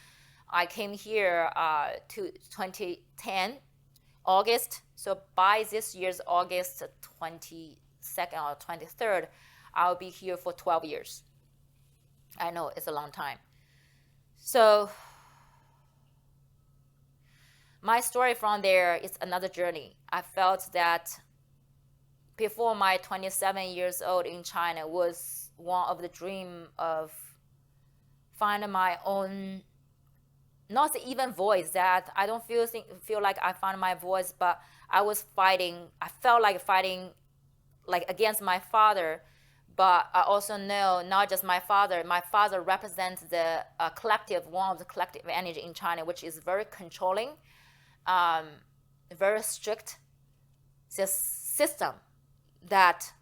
I came here to 2010 August. So by this year's August 22nd or 23rd, I'll be here for 12 years. I know it's a long time. So my story from there is another journey. I felt that before my 27 years old in China was one of the dream of finding my own, not even voice, that I don't feel like I found my voice, but I felt like fighting like against my father. But I also know not just my father represents the one of the collective energy in China, which is very controlling, very strict. This system that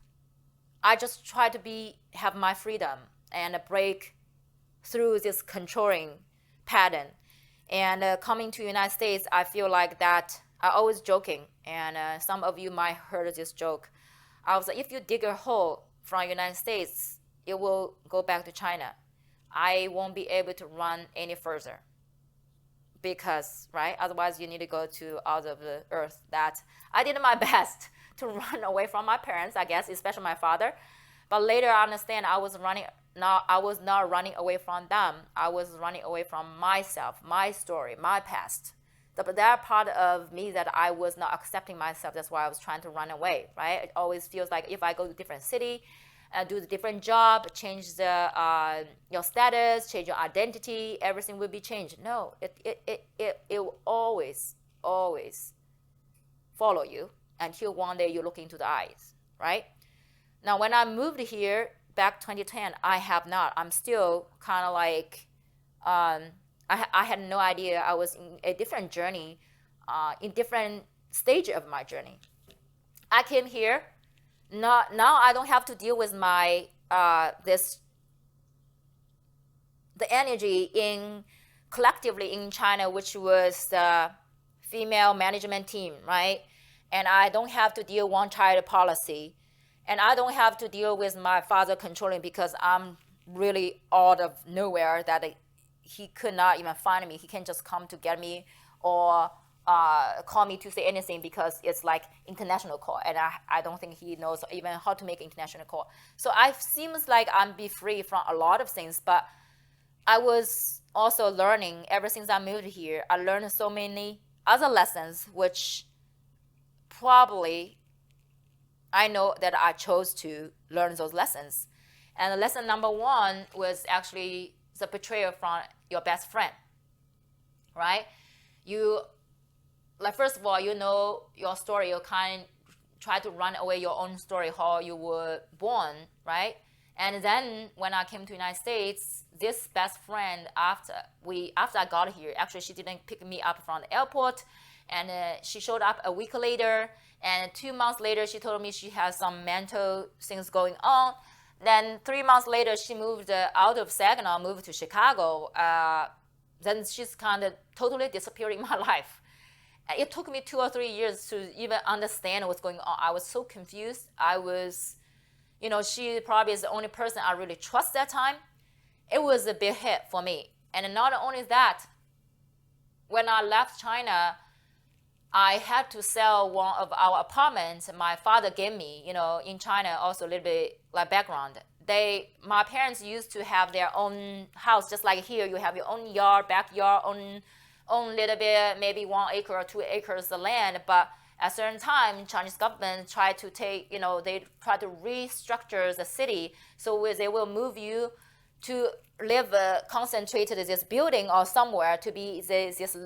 I just try to have my freedom and break through this controlling pattern. And coming to the United States, I feel like that I always joking, and some of you might heard this joke. I was like, if you dig a hole from United States, it will go back to China. I won't be able to run any further, because, right? Otherwise, you need to go to out of the earth. That I did my best to run away from my parents, I guess, especially my father. But later, I understand I was not running away from them. I was running away from myself, my story, my past. But that part of me that I was not accepting myself, that's why I was trying to run away, right? It always feels like if I go to a different city, do the different job, change your status, change your identity, everything will be changed. No, it will always follow you until one day you look into the eyes, right? Now, when I moved here back 2010, I have not. I'm still kind of like, I had no idea I was in a different journey, in different stage of my journey. I came here. Now I don't have to deal with my the energy in collectively in China, which was the female management team, right? And I don't have to deal one-child policy, and I don't have to deal with my father controlling, because I'm really out of nowhere that he could not even find me. He can just come to get me, or call me to say anything because it's like international call, and I don't think he knows even how to make international call. So I seems like I'm be free from a lot of things, but I was also learning ever since I moved here. I learned so many other lessons, which probably I know that I chose to learn those lessons. And lesson number one was actually the betrayal from your best friend, right? You, like, first of all, you know your story, you kind of try to run away your own story, how you were born, right? And then when I came to United States, this best friend, after I got here, actually she didn't pick me up from the airport, and she showed up a week later, and 2 months later she told me she has some mental things going on. Then 3 months later she moved out of Saginaw, moved to Chicago. Then she's kind of totally disappeared in my life. It took me 2 or 3 years to even understand what's going on. I was so confused. I was, she probably is the only person I really trust that time. It was a big hit for me. And not only that, when I left China, I had to sell one of our apartments my father gave me. In China, also a little bit like background. My parents used to have their own house, just like here. You have your own yard, backyard, own little bit, maybe 1 acre or 2 acres of land. But at a certain time, Chinese government tried to they try to restructure the city. So they will move you to live concentrated in this building or somewhere to be this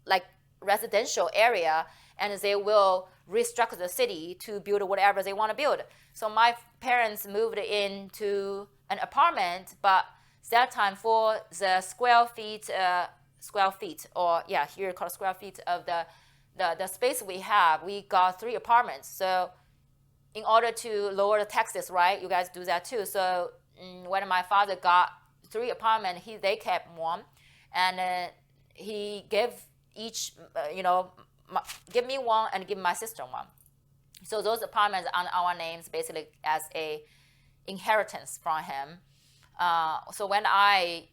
like residential area, and they will restructure the city to build whatever they want to build. So my parents moved into an apartment, but that time for the square feet, or here called square feet of the space we have, we got 3 apartments. So in order to lower the taxes, right? You guys do that too. So when my father got 3 apartments, they kept 1, and he gave each, give me 1 and give my sister 1. So those apartments are on our names, basically as a inheritance from him. So when I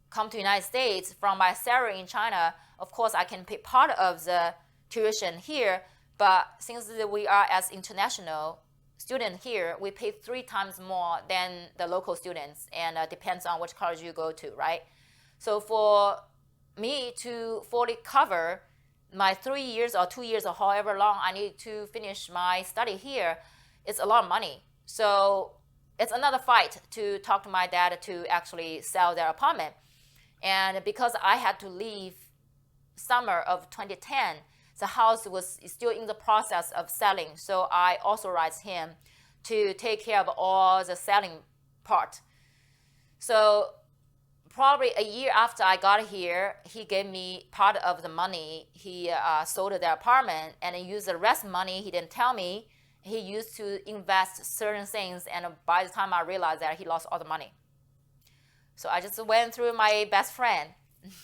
come to United States, from my salary in China, of course I can pay part of the tuition here, but since we are as international student here, we pay 3 times more than the local students, and depends on which college you go to, right? So for me to fully cover my 3 years or 2 years or however long I need to finish my study here, it's a lot of money. So it's another fight to talk to my dad to actually sell their apartment. And because I had to leave summer of 2010, the house was still in the process of selling. So I authorized him to take care of all the selling part. So probably a year after I got here, he gave me part of the money. He sold the apartment and used the rest money. He didn't tell me. He used to invest certain things, and by the time I realized that, he lost all the money. So I just went through my best friend.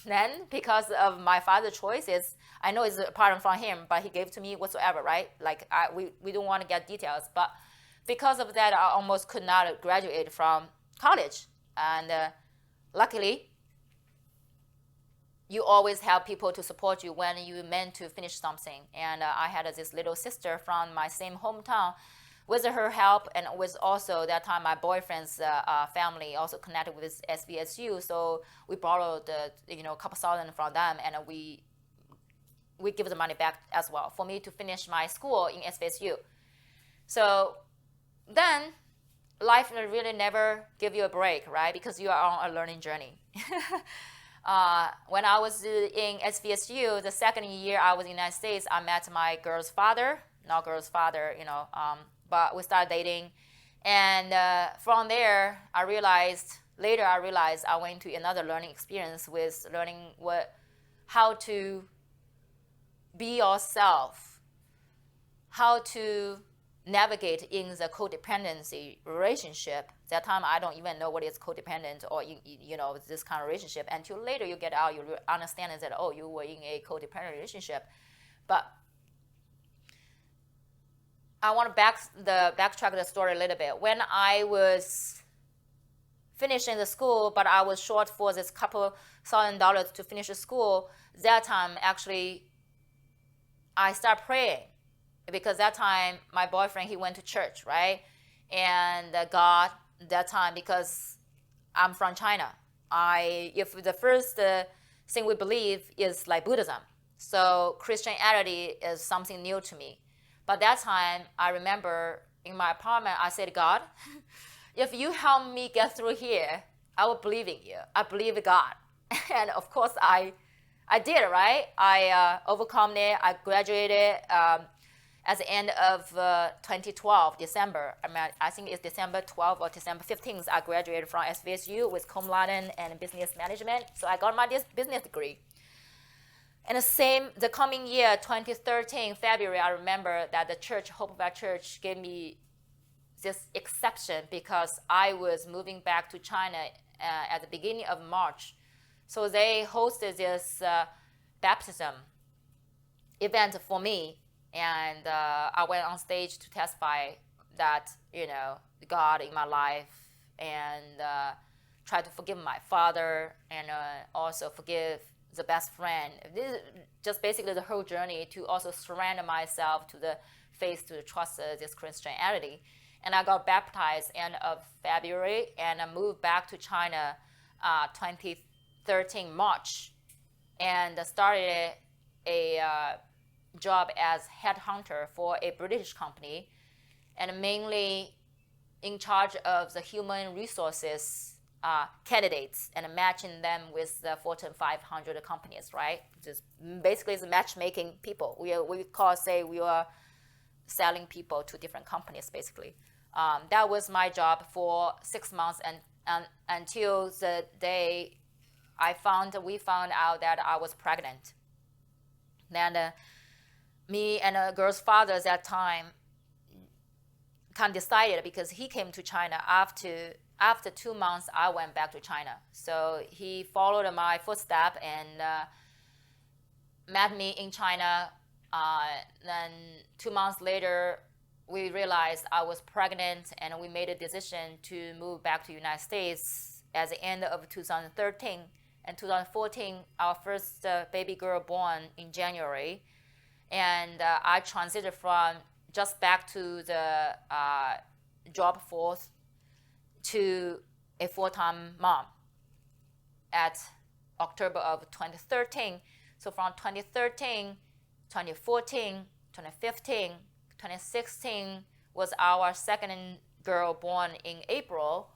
Then, because of my father's choices, I know it's a part from him, but he gave to me whatsoever, right? Like we don't want to get details, but because of that, I almost could not graduate from college. And luckily, you always have people to support you when you meant to finish something. And I had this little sister from my same hometown. With her help, and with also that time my boyfriend's family also connected with SVSU, so we borrowed a couple thousand from them, and we give the money back as well for me to finish my school in SVSU. So then life really never give you a break, right? Because you are on a learning journey. When I was in SVSU, the second year I was in the United States, I met my girl's father, not girl's father, but we started dating. And from there, later I realized I went to another learning experience with learning how to be yourself, how to navigate in the codependency relationship. That time I don't even know what is codependent or this kind of relationship until later you get out, you understand that you were in a codependent relationship. But I want to backtrack the story a little bit. When I was finishing the school, but I was short for this couple $1,000 to finish the school. That time, actually, I started praying because that time my boyfriend, he went to church, right? And God, that time, because I'm from China, if the first thing we believe is like Buddhism, so Christianity is something new to me. But that time, I remember in my apartment, I said, God, if you help me get through here, I will believe in you. I believe in God. And of course, I did, right? I overcome it. I graduated at the end of 2012, December. I think it's December 12th or December 15th. I graduated from SVSU with cum laude and business management. So I got my business degree. And the coming year, 2013, February, I remember that the church, Hope of Our Church, gave me this exception because I was moving back to China at the beginning of March. So they hosted this baptism event for me, and I went on stage to testify that, God in my life, and try to forgive my father, and also forgive the best friend. This is just basically the whole journey to also surrender myself to the faith, to the trust of this Christianity. And I got baptized end of February, and I moved back to China 2013 March, and started a job as headhunter for a British company, and mainly in charge of the human resources candidates and matching them with the Fortune 500 companies, right? Just basically it's matchmaking people. We are selling people to different companies, basically. That was my job for 6 months, and until the day we found out that I was pregnant. Then me and a girl's father at that time kind of decided, because he came to China after 2 months, I went back to China. So he followed my footsteps and met me in China. Then 2 months later, we realized I was pregnant, and we made a decision to move back to the United States at the end of 2013. And 2014, our first baby girl born in January. And I transited from just back to the job force to a full-time mom at October of 2013. So from 2013, 2014, 2015, 2016 was our second girl born in April,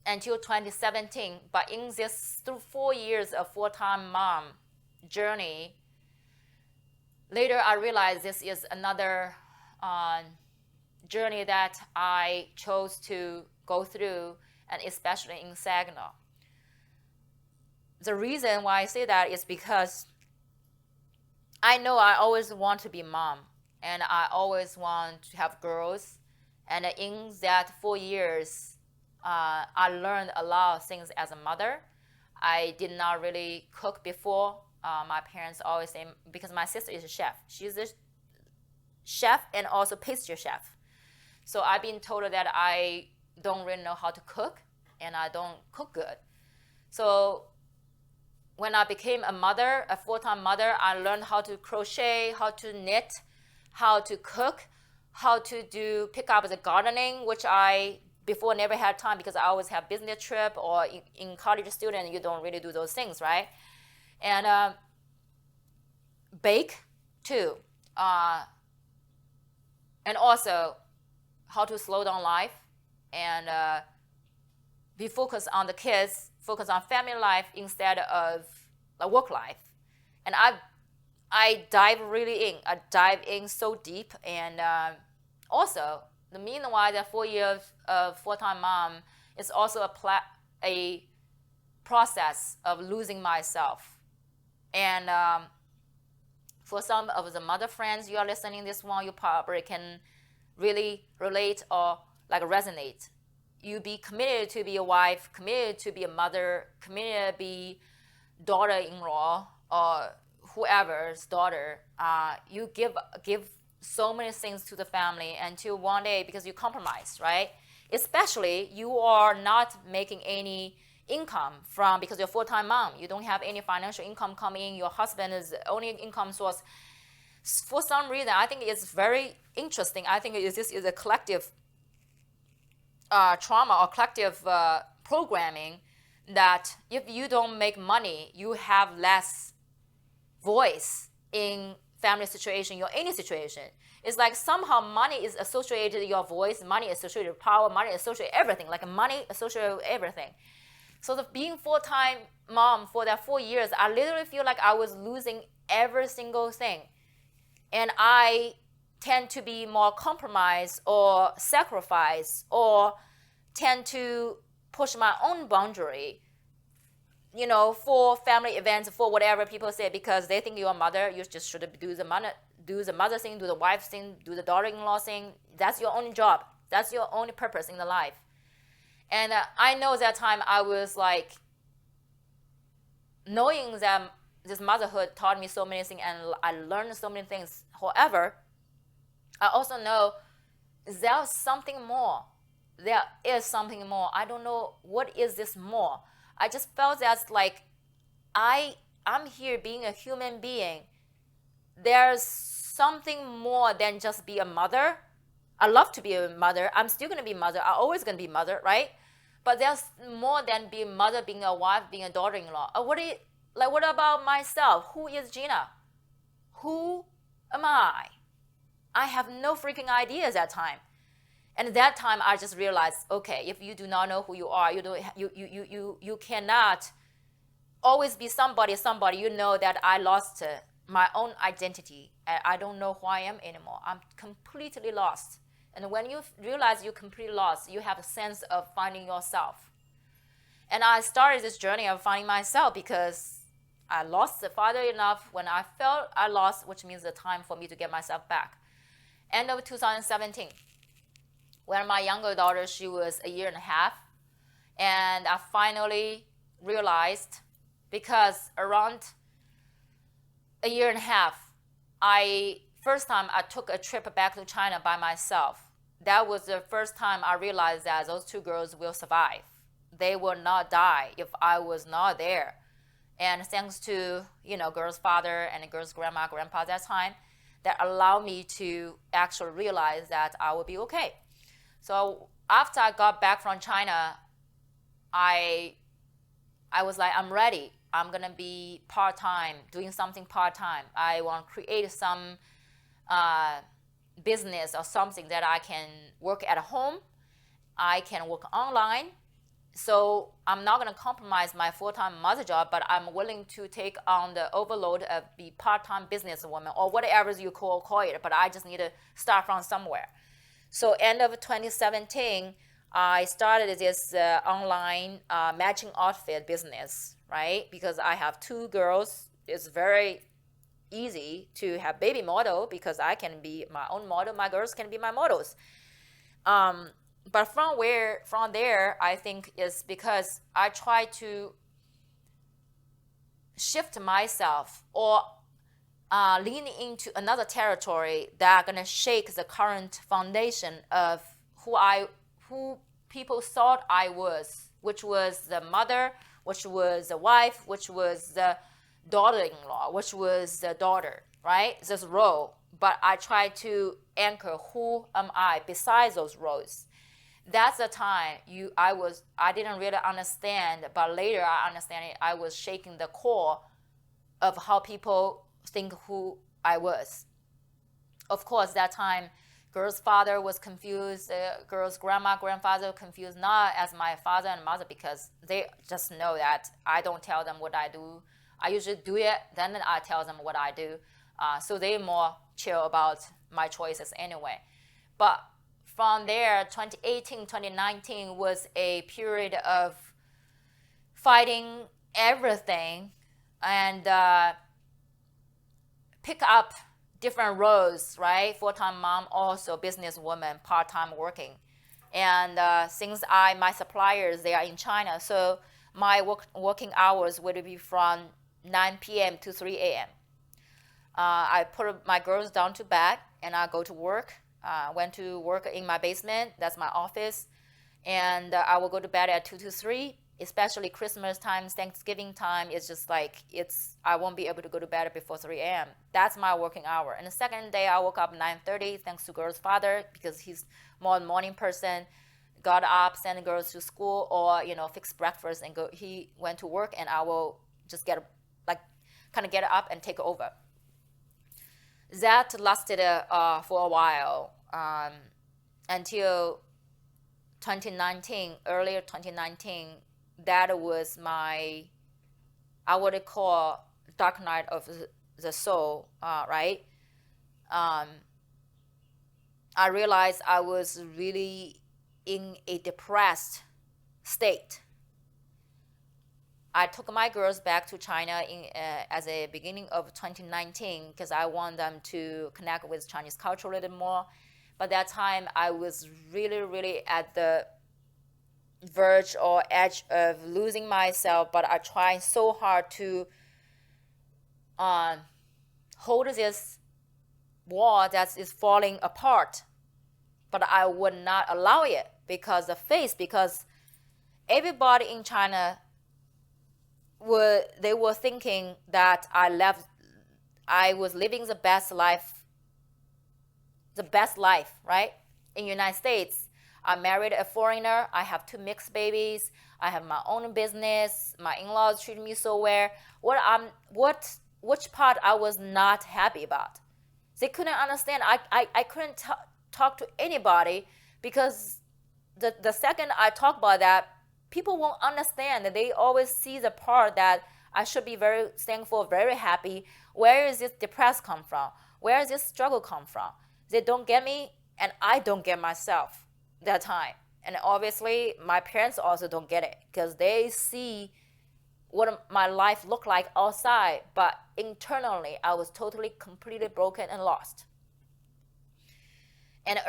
until 2017. But in this 4 years of full-time mom journey, later I realized this is another journey that I chose to go through, and especially in Saginaw. The reason why I say that is because I know I always want to be mom, and I always want to have girls. And in that 4 years, I learned a lot of things as a mother. I did not really cook before. My parents always say, because my sister is a chef. She's a chef and also pastry chef. So I've been told that I don't really know how to cook, and I don't cook good. So when I became a mother, a full-time mother, I learned how to crochet, how to knit, how to cook, how to pick up the gardening, which I before never had time because I always have business trip, or in college student, you don't really do those things, right? And bake too. And also how to slow down life and be focused on the kids, focus on family life instead of the work life. And I dive really in. I dive in so deep. And also, the meanwhile, the 4 years of full-time mom is also a process of losing myself. And for some of the mother friends you are listening this one, you probably can really relate or like resonate. You be committed to be a wife, committed to be a mother, committed to be daughter-in-law or whoever's daughter. You give so many things to the family until one day, because you compromise, right? especially you are not making any income from, because you're a full-time mom, you don't have any financial income coming in, your husband is the only income source. For some reason, I think it's very interesting. I think this is a collective trauma or collective programming, that if you don't make money, you have less voice in family situation, or any situation. It's like somehow money is associated with your voice, money is associated with power, money is associated with everything, like money associated with everything. So the being full-time mom for that 4 years, I literally feel like I was losing every single thing. And I tend to be more compromised or sacrifice, or tend to push my own boundary, for family events, for whatever people say, because they think you're a mother, you just should do the mother thing, do the wife thing, do the daughter-in-law thing. That's your own job. That's your only purpose in the life. And I know that time I was like, knowing that this motherhood taught me so many things, and I learned so many things. However, I also know there's something more. There is something more. I don't know what is this more. I just felt that like I'm here being a human being. There's something more than just be a mother. I love to be a mother. I'm still gonna be a mother. I'm always gonna be a mother, right? But there's more than being a mother, being a wife, being a daughter-in-law. What about myself? Who is Gina? Who am I? I have no freaking idea at that time. And at that time, I just realized, okay, if you do not know who you are, you cannot always be somebody. You know that I lost my own identity, and I don't know who I am anymore. I'm completely lost. And when you realize you're completely lost, you have a sense of finding yourself. And I started this journey of finding myself because I lost the father enough when I felt I lost, which means the time for me to get myself back. End of 2017. When my younger daughter, she was a year and a half, and I finally realized, because around a year and a half, first time I took a trip back to China by myself. That was the first time I realized that those two girls will survive. They will not die if I was not there. And thanks to, girl's father and girl's grandma, grandpa at that time, that allowed me to actually realize that I would be okay. So after I got back from China, I was like, I'm ready. I'm gonna be part-time, doing something part-time. I want to create some business or something that I can work at home. I can work online. So I'm not gonna compromise my full-time mother job, but I'm willing to take on the overload of be part-time businesswoman or whatever you call it. But I just need to start from somewhere. So end of 2017, I started this online matching outfit business, right? Because I have two girls. It's very easy to have baby model because I can be my own model. My girls can be my models. But from there, I think is because I try to shift myself or lean into another territory that gonna shake the current foundation of who people thought I was, which was the mother, which was the wife, which was the daughter-in-law, which was the daughter, right? This role. But I try to anchor who am I besides those roles. That's the time I didn't really understand, but later I understand it. I was shaking the core of how people think who I was. Of course, that time, girl's father was confused, girl's grandma, grandfather confused, not as my father and mother, because they just know that I don't tell them what I do. I usually do it, then I tell them what I do. So they're more chill about my choices anyway. But from there, 2018, 2019 was a period of fighting everything and pick up different roles, right? Full-time mom, also businesswoman, part-time working. And since my suppliers, they are in China, so my working hours would be from 9 p.m. to 3 a.m. I put my girls down to bed and I go to work. Went to work in my basement. That's my office. And I will go to bed at 2 to 3, especially Christmas time, Thanksgiving time. It's just like, I won't be able to go to bed before 3 a.m. That's my working hour. And the second day, I woke up 9:30, thanks to girl's father, because he's more a morning person. Got up, send the girls to school, or fix breakfast and go. He went to work, and I will just get up and take over. That lasted for a while, until 2019, earlier 2019. That was I would call dark night of the soul, right? I realized I was really in a depressed state. I took my girls back to China as a beginning of 2019, because I want them to connect with Chinese culture a little more. But that time I was really, really at the verge or edge of losing myself, but I tried so hard to hold this wall that is falling apart, but I would not allow it because everybody in China they were thinking that I was living the best life, right? In the United States, I married a foreigner. I have 2 mixed babies. I have my own business. My in-laws treat me so well. Which part I was not happy about? They couldn't understand. I couldn't talk to anybody, because the second I talk about that, people won't understand. They always see the part that I should be very thankful, very happy. Where is this depressed come from? Where is this struggle come from? They don't get me, and I don't get myself that time. And obviously, my parents also don't get it, because they see what my life looked like outside, but internally, I was totally, completely broken and lost. And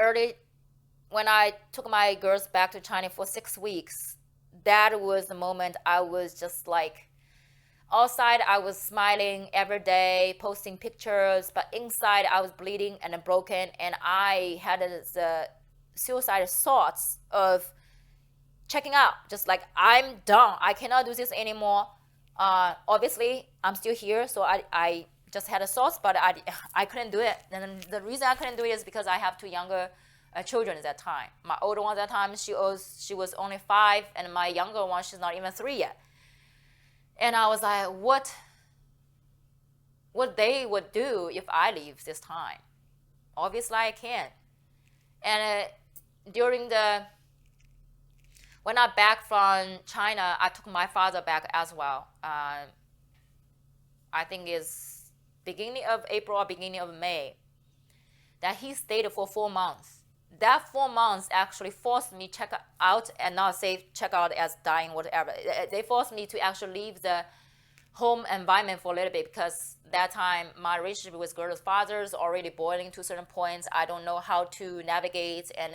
when I took my girls back to China for 6 weeks, that was the moment I was just like, outside I was smiling every day, posting pictures, but inside I was bleeding and broken, and I had the suicidal thoughts of checking out, just like, I'm done, I cannot do this anymore. Obviously, I'm still here, so I just had a thoughts, but I couldn't do it. And the reason I couldn't do it is because I have 2 younger children at that time. My older one at that time, she was only 5, and my younger one, she's not even 3 yet. And I was like, what they would do if I leave this time? Obviously, I can't. And when I back from China, I took my father back as well. I think it's beginning of April or beginning of May, that he stayed for 4 months. That 4 months actually forced me check out, and not say check out as dying, whatever. They forced me to actually leave the home environment for a little bit, because that time my relationship with girl's father is already boiling to certain points. I don't know how to navigate and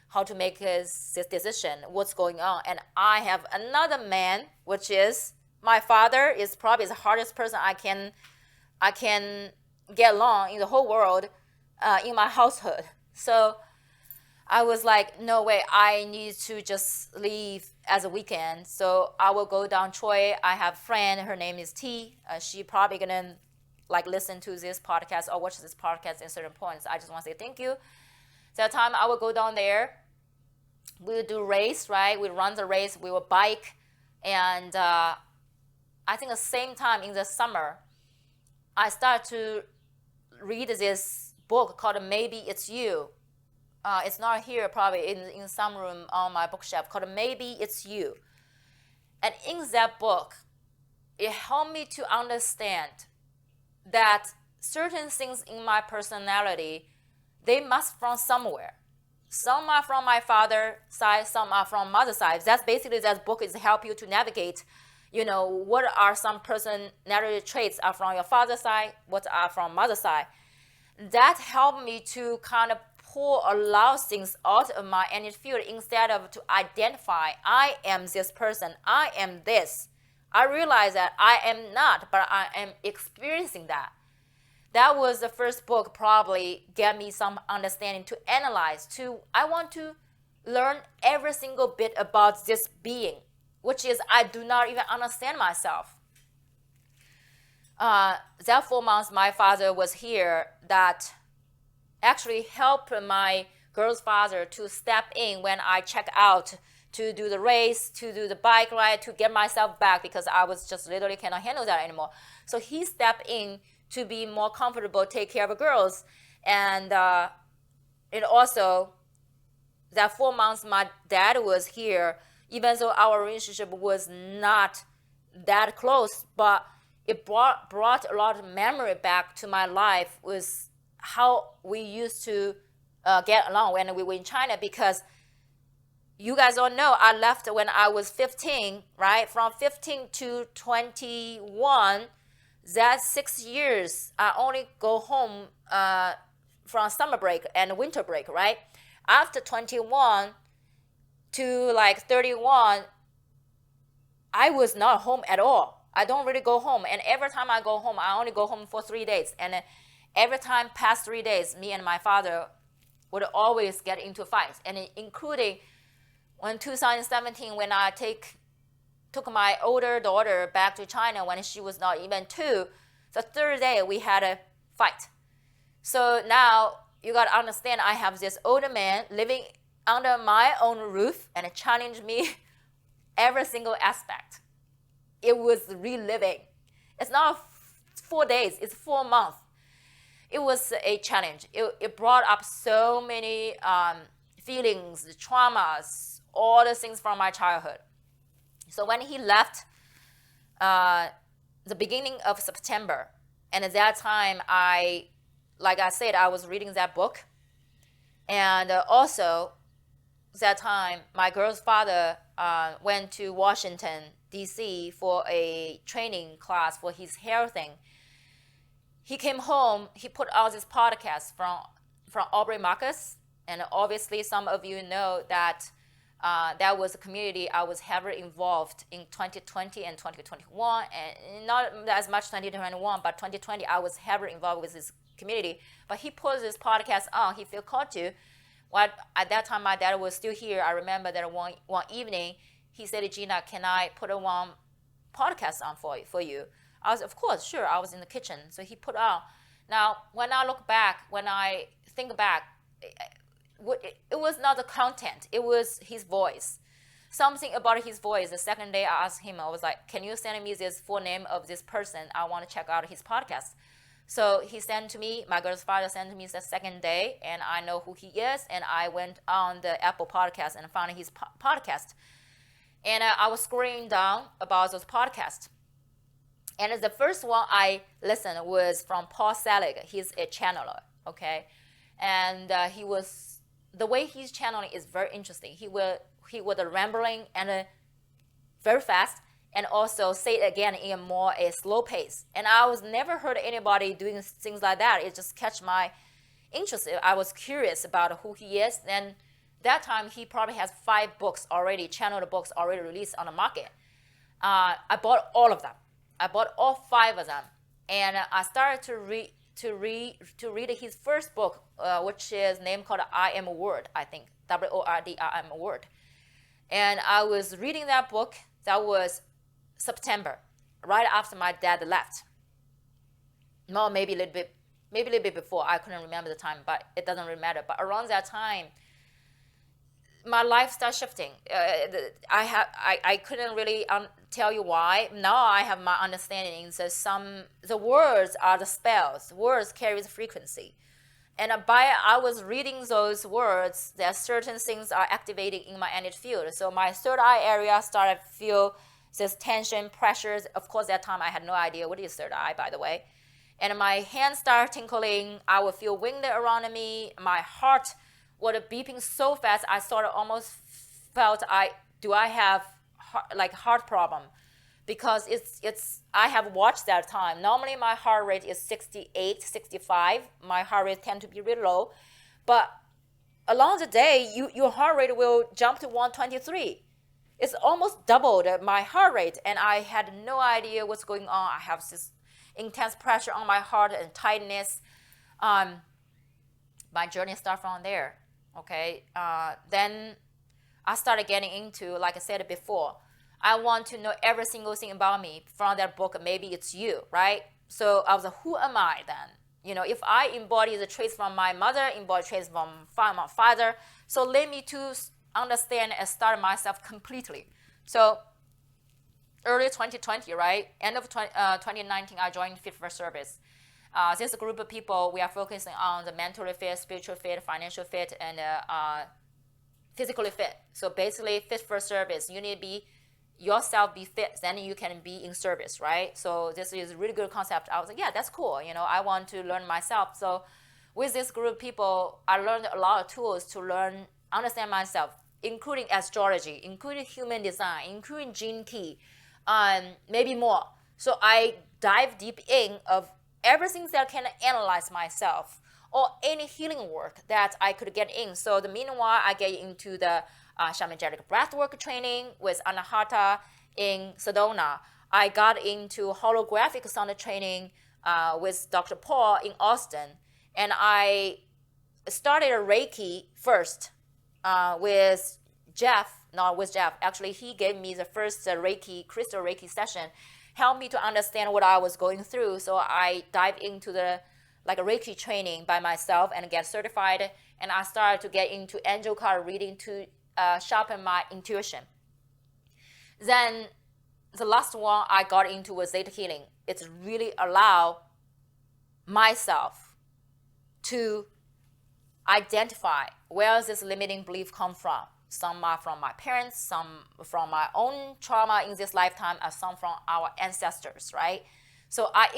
how to make this decision, what's going on. And I have another man, which is my father, is probably the hardest person I can get along in the whole world, in my household. So I was like, no way, I need to just leave as a weekend. So I will go down Troy. I have a friend, her name is T. She probably gonna listen to this podcast or watch this podcast in certain points. I just want to say thank you. That time I will go down there. We will do race, right? We run the race. We will bike. And I think the same time in the summer, I start to read this book called Maybe It's You. It's not here, probably in some room on my bookshelf, called Maybe It's You. And in that book, it helped me to understand that certain things in my personality, they must from somewhere. Some are from my father's side, some are from mother's side. That's basically, that book is help you to navigate, what are some personality traits are from your father's side, what are from mother's side. That helped me to kind of pull a lot of things out of my energy field, instead of to identify, I am this person, I am this. I realize that I am not, but I am experiencing that. That was the first book probably get me some understanding to analyze, I want to learn every single bit about this being, which is I do not even understand myself. That 4 months my father was here, that actually helped my girl's father to step in when I check out to do the race, to do the bike ride, to get myself back, because I was just literally cannot handle that anymore. So he stepped in to be more comfortable, take care of the girls. And it also, that 4 months my dad was here, even though our relationship was not that close, but it brought a lot of memory back to my life with how we used to get along when we were in China. Because you guys don't know, I left when I was 15, right? From 15 to 21, that's 6 years. I only go home from summer break and winter break, right? After 21 to like 31, I was not home at all. I don't really go home. And every time I go home, I only go home for 3 days. And every time past 3 days, me and my father would always get into fights. And including when 2017, when I took my older daughter back to China when she was not even 2, the third day we had a fight. So now you got to understand, I have this older man living under my own roof and challenged me every single aspect. It was reliving. It's not 4 days, it's 4 months. It was a challenge. It brought up so many feelings, traumas, all the things from my childhood. So when he left the beginning of September, and at that time, like I said, I was reading that book. And also, that time, my girl's father went to Washington, D.C. for a training class for his hair thing. He came home, he put out this podcast from Aubrey Marcus. And obviously, some of you know that that was a community I was heavily involved in 2020 and 2021, and not as much 2021, but 2020 I was heavily involved with this community. But he put this podcast on, he felt called to. Well, at that time my dad was still here. I remember that one evening he said, Gina, can I put one podcast on for you? I was, of course, sure. I was in the kitchen. So he put on. Now, when I look back, when I think back, it was not the content, it was his voice. Something about his voice. The second day I asked him, I was like, can you send me this full name of this person? I want to check out his podcast. So he sent to me, my girl's father sent to me the second day, and I know who he is, and I went on the Apple podcast and found his podcast. And I was scrolling down about those podcasts. And the first one I listened was from Paul Selig. He's a channeler, okay? And the way he's channeling is very interesting. He was rambling and very fast, and also say it again in a slow pace. And I was never heard anybody doing things like that. It just catch my interest. I was curious about who he is. And that time he probably has 5 books already, channeled books already released on the market. I bought all of them. I bought all 5 of them, and I started to read his first book, which is named called I Am a Word, I think, W-O-R-D, I Am a Word. And I was reading that book. That was September, right after my dad left. No, maybe a little bit before. I couldn't remember the time, but it doesn't really matter. But around that time, my life started shifting. I couldn't really tell you why. Now I have my understanding that the words are the spells. Words carry the frequency. And I was reading those words, that certain things are activating in my energy field. So my third eye area started to feel this tension, pressures. Of course, that time I had no idea what is third eye, by the way. And my hands started tinkling. I would feel wind around me. My heart was beeping so fast, I sort of almost felt do I have heart problem, because I have watched that time. Normally my heart rate is 68, 65. My heart rate tend to be really low, but along the day your heart rate will jump to 123. It's almost doubled my heart rate, and I had no idea what's going on. I have this intense pressure on my heart and tightness. My journey started from there. Okay, then I started getting into, like I said before, I want to know every single thing about me from that book. Maybe it's you, right? So I was like, who am I then? If I embody the traits from my mother, embody traits from my father, so let me to understand and start myself completely. So early 2020, right? End of 2019, I joined Fit for Service. This group of people, we are focusing on the mentally fit, spiritual fit, financial fit, and physically fit. So basically, fit for service. You need to be yourself, be fit, then you can be in service, right? So this is a really good concept. I was like, yeah, that's cool. I want to learn myself. So with this group of people, I learned a lot of tools to understand myself, including astrology, including human design, including gene key, maybe more. So I dive deep in of everything that can analyze myself or any healing work that I could get in. So the meanwhile, I get into the shamanic breathwork training with Anahata in Sedona. I got into holographic sound training with Dr. Paul in Austin. And I started Reiki first with Jeff, not with Jeff. Actually, he gave me the first Reiki, crystal Reiki session, helped me to understand what I was going through. So I dived into the Reiki training by myself and get certified. And I started to get into angel card reading to sharpen my intuition. Then the last one I got into was Zeta healing. It's really allow myself to identify where this limiting belief come from. Some are from my parents, some from my own trauma in this lifetime, and some from our ancestors, right? So I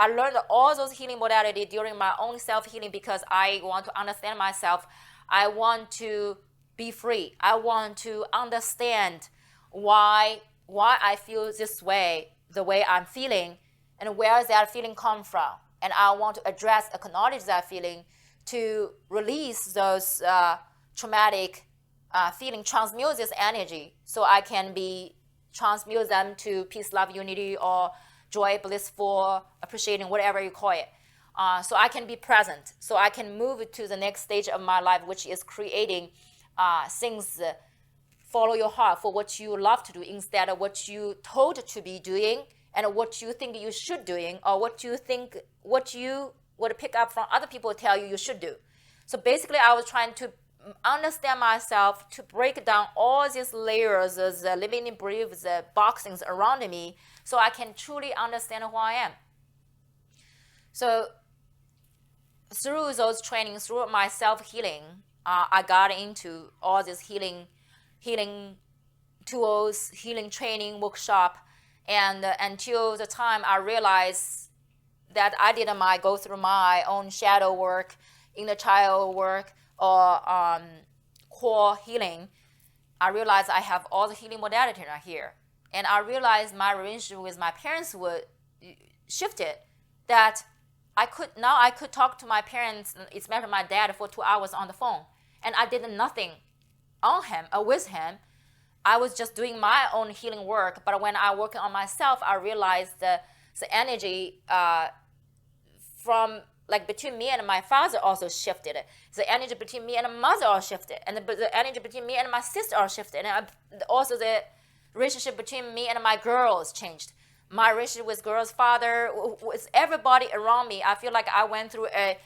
learned all those healing modalities during my own self-healing because I want to understand myself. I want to be free. I want to understand why I feel this way, the way I'm feeling, and where that feeling come from. And I want to acknowledge that feeling to release those traumatic feeling, transmute this energy so I can transmute them to peace, love, unity, or joy, blissful, appreciating, whatever you call it. So I can be present, so I can move to the next stage of my life, which is creating things, follow your heart for what you love to do instead of what you told to be doing and what you think you should doing, or what you would pick up from other people tell you should do. So basically, I was trying to understand myself, to break down all these layers, the limiting beliefs, the boxings around me, so I can truly understand who I am. So through those trainings, through my self-healing, I got into all these healing tools, healing training, workshop, and until the time I realized that I didn't go through my own shadow work, inner child work, or core healing, I realized I have all the healing modalities right here. And I realized my relationship with my parents would shifted, that I could talk to my parents, especially my dad, for 2 hours on the phone. And I did nothing on him or with him. I was just doing my own healing work. But when I working on myself, I realized the energy from between me and my father also shifted. The energy between me and my mother also shifted, and the energy between me and my sister also shifted, and also the relationship between me and my girls changed. My relationship with girls' father, with everybody around me, I feel like I went through a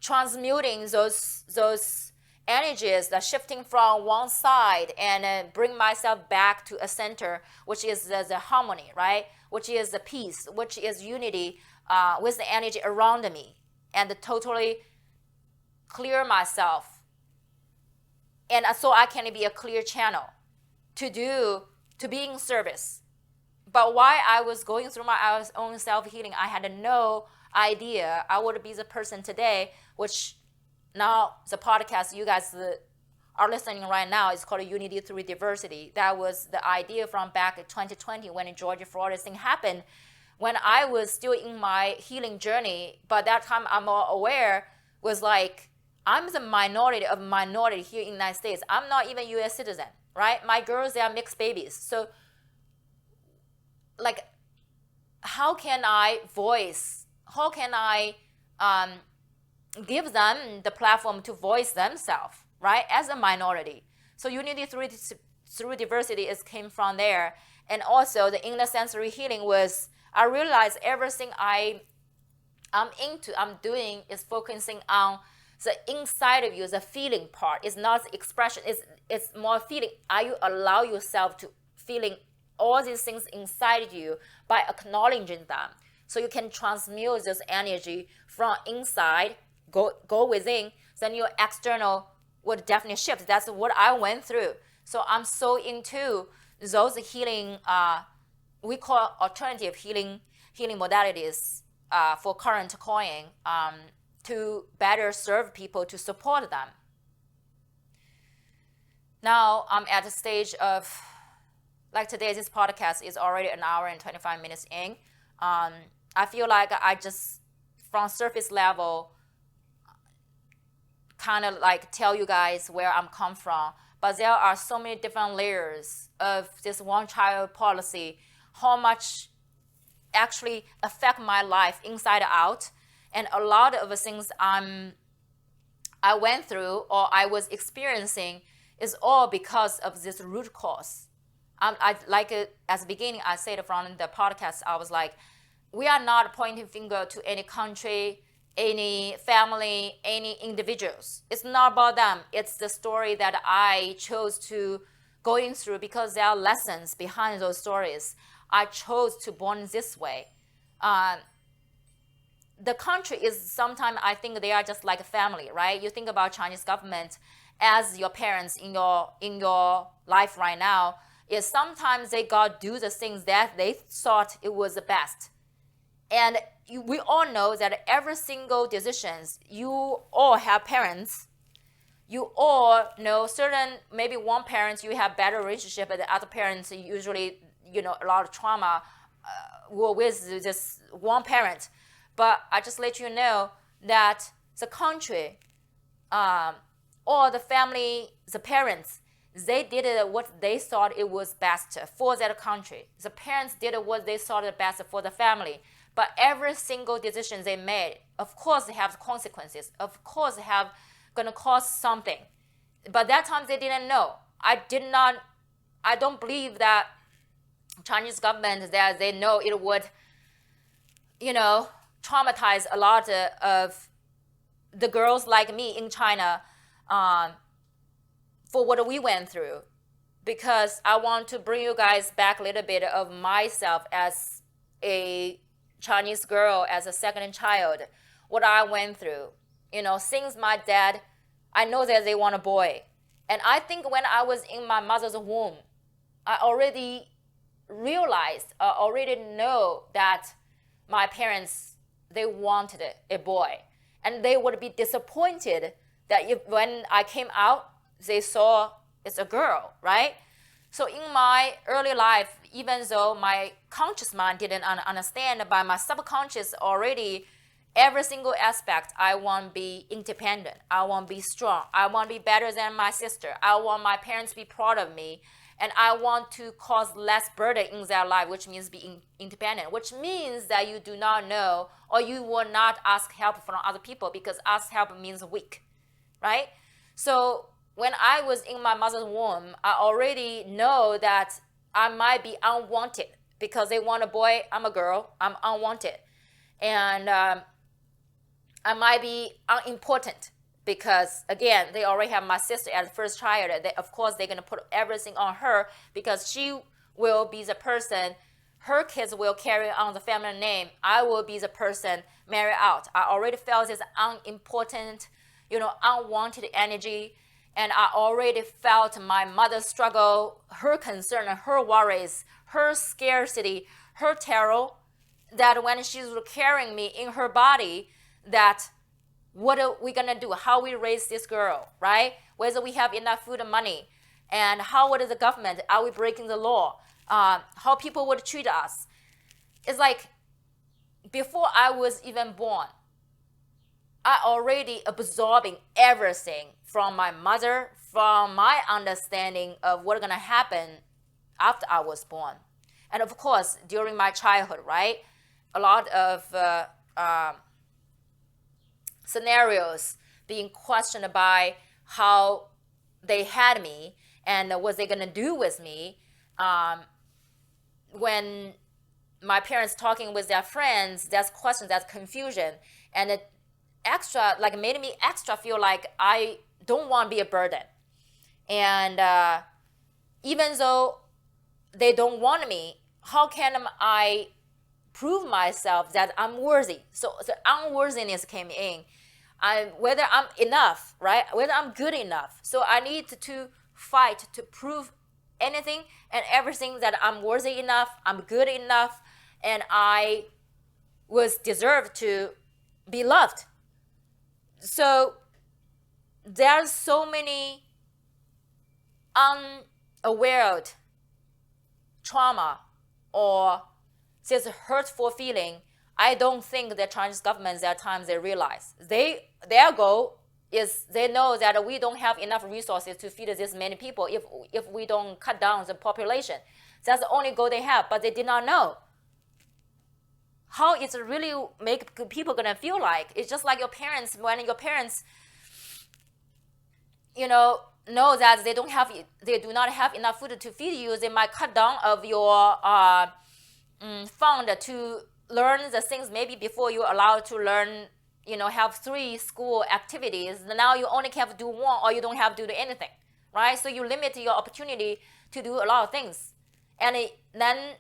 transmuting those energies, that shifting from one side and bring myself back to a center, which is the harmony, right? Which is the peace, which is unity with the energy around me, and totally clear myself. And so I can be a clear channel to be in service. But while I was going through my own self-healing, I had no idea I would be the person today, which now the podcast you guys are listening right now is called Unity Through Diversity. That was the idea from back in 2020 when in Georgia, Florida thing happened, when I was still in my healing journey. But that time I'm more aware, was I'm the minority of minority here in the United States. I'm not even U.S. citizen, right? My girls, they are mixed babies. So how can I give them the platform to voice themselves, right, as a minority. So unity through diversity is came from there. And also the inner sensory healing was, I realized everything I'm doing is focusing on the inside of you, the feeling part. It's not the expression, it's more feeling. Are you allow yourself to feeling all these things inside you by acknowledging them? So you can transmute this energy from inside, go within, then your external would definitely shift. That's what I went through. So I'm so into those healing, we call alternative healing modalities for current coin, to better serve people, to support them. Now I'm at the stage of, like today, this podcast is already an hour and 25 minutes in. I feel like I just, from surface level, kind of like tell you guys where I'm come from. But there are so many different layers of this one child policy, how much actually affect my life inside out. And a lot of the things I went through or I was experiencing is all because of this root cause. I like it, at the beginning I said from the podcast, I was like, we are not pointing finger to any country, any family, any individuals. It's not about them. It's the story that I chose to going through, because there are lessons behind those stories. I chose to born this way. The country is sometimes, I think they are just like a family, right? You think about Chinese government as your parents in your life right now, is sometimes they got do the things that they thought it was the best. And we all know that every single decisions, you all have parents, you all know certain, maybe one parent you have better relationship, but the other parents usually, a lot of trauma were with just one parent. But I just let you know that the country, or the family, the parents, they did what they thought it was best for that country. The parents did what they thought was best for the family. But every single decision they made, of course, they have consequences. Of course, they have gonna cost something. But that time they didn't know. I don't believe that Chinese government, that they know it would, traumatize a lot of the girls like me in China, for what we went through. Because I want to bring you guys back a little bit of myself as a Chinese girl, as a second child, what I went through. Since my dad, I know that they want a boy. And I think when I was in my mother's womb, I already realized, already know that my parents, they wanted a boy. And they would be disappointed that when I came out, they saw it's a girl, right? So in my early life, even though my conscious mind didn't understand, by my subconscious already, every single aspect, I want to be independent. I want to be strong. I want to be better than my sister. I want my parents to be proud of me. And I want to cause less burden in their life, which means being independent, which means that you do not know, or you will not ask help from other people, because ask help means weak, right? So when I was in my mother's womb, I already know that I might be unwanted, because they want a boy, I'm a girl, I'm unwanted. And I might be unimportant, because again, they already have my sister as the first child. Of course, they're going to put everything on her, because she will be the person, her kids will carry on the family name. I will be the person marry out. I already felt this unimportant, unwanted energy. And I already felt my mother's struggle, her concern, her worries, her scarcity, her terror, that when she's carrying me in her body, that what are we gonna do? How we raise this girl, right? Whether we have enough food and money, and how would the government, are we breaking the law? How people would treat us. It's like, before I was even born, I already absorbing everything from my mother, from my understanding of what's gonna happen after I was born. And of course, during my childhood, right? A lot of scenarios, being questioned by how they had me and what they gonna do with me. When my parents talking with their friends, that's question, that's confusion, and it extra like made me extra feel like I don't want to be a burden. And even though they don't want me, how can I prove myself that I'm worthy? So the unworthiness came in. Whether I'm enough, right? Whether I'm good enough. So I need to fight to prove anything and everything that I'm worthy enough, I'm good enough, and I was deserved to be loved. So there's so many unaware trauma or this hurtful feeling. I don't think the Chinese government at times they realize their goal is they know that we don't have enough resources to feed this many people if we don't cut down the population. That's the only goal they have, but they did not know how it's really make people gonna feel like. It's just like your parents, when your parents, know that they do not have enough food to feed you, they might cut down of your fund to learn the things maybe before you're allowed to learn, have 3 school activities. Now you only have to do 1 or you don't have to do anything, right? So you limit your opportunity to do a lot of things. And then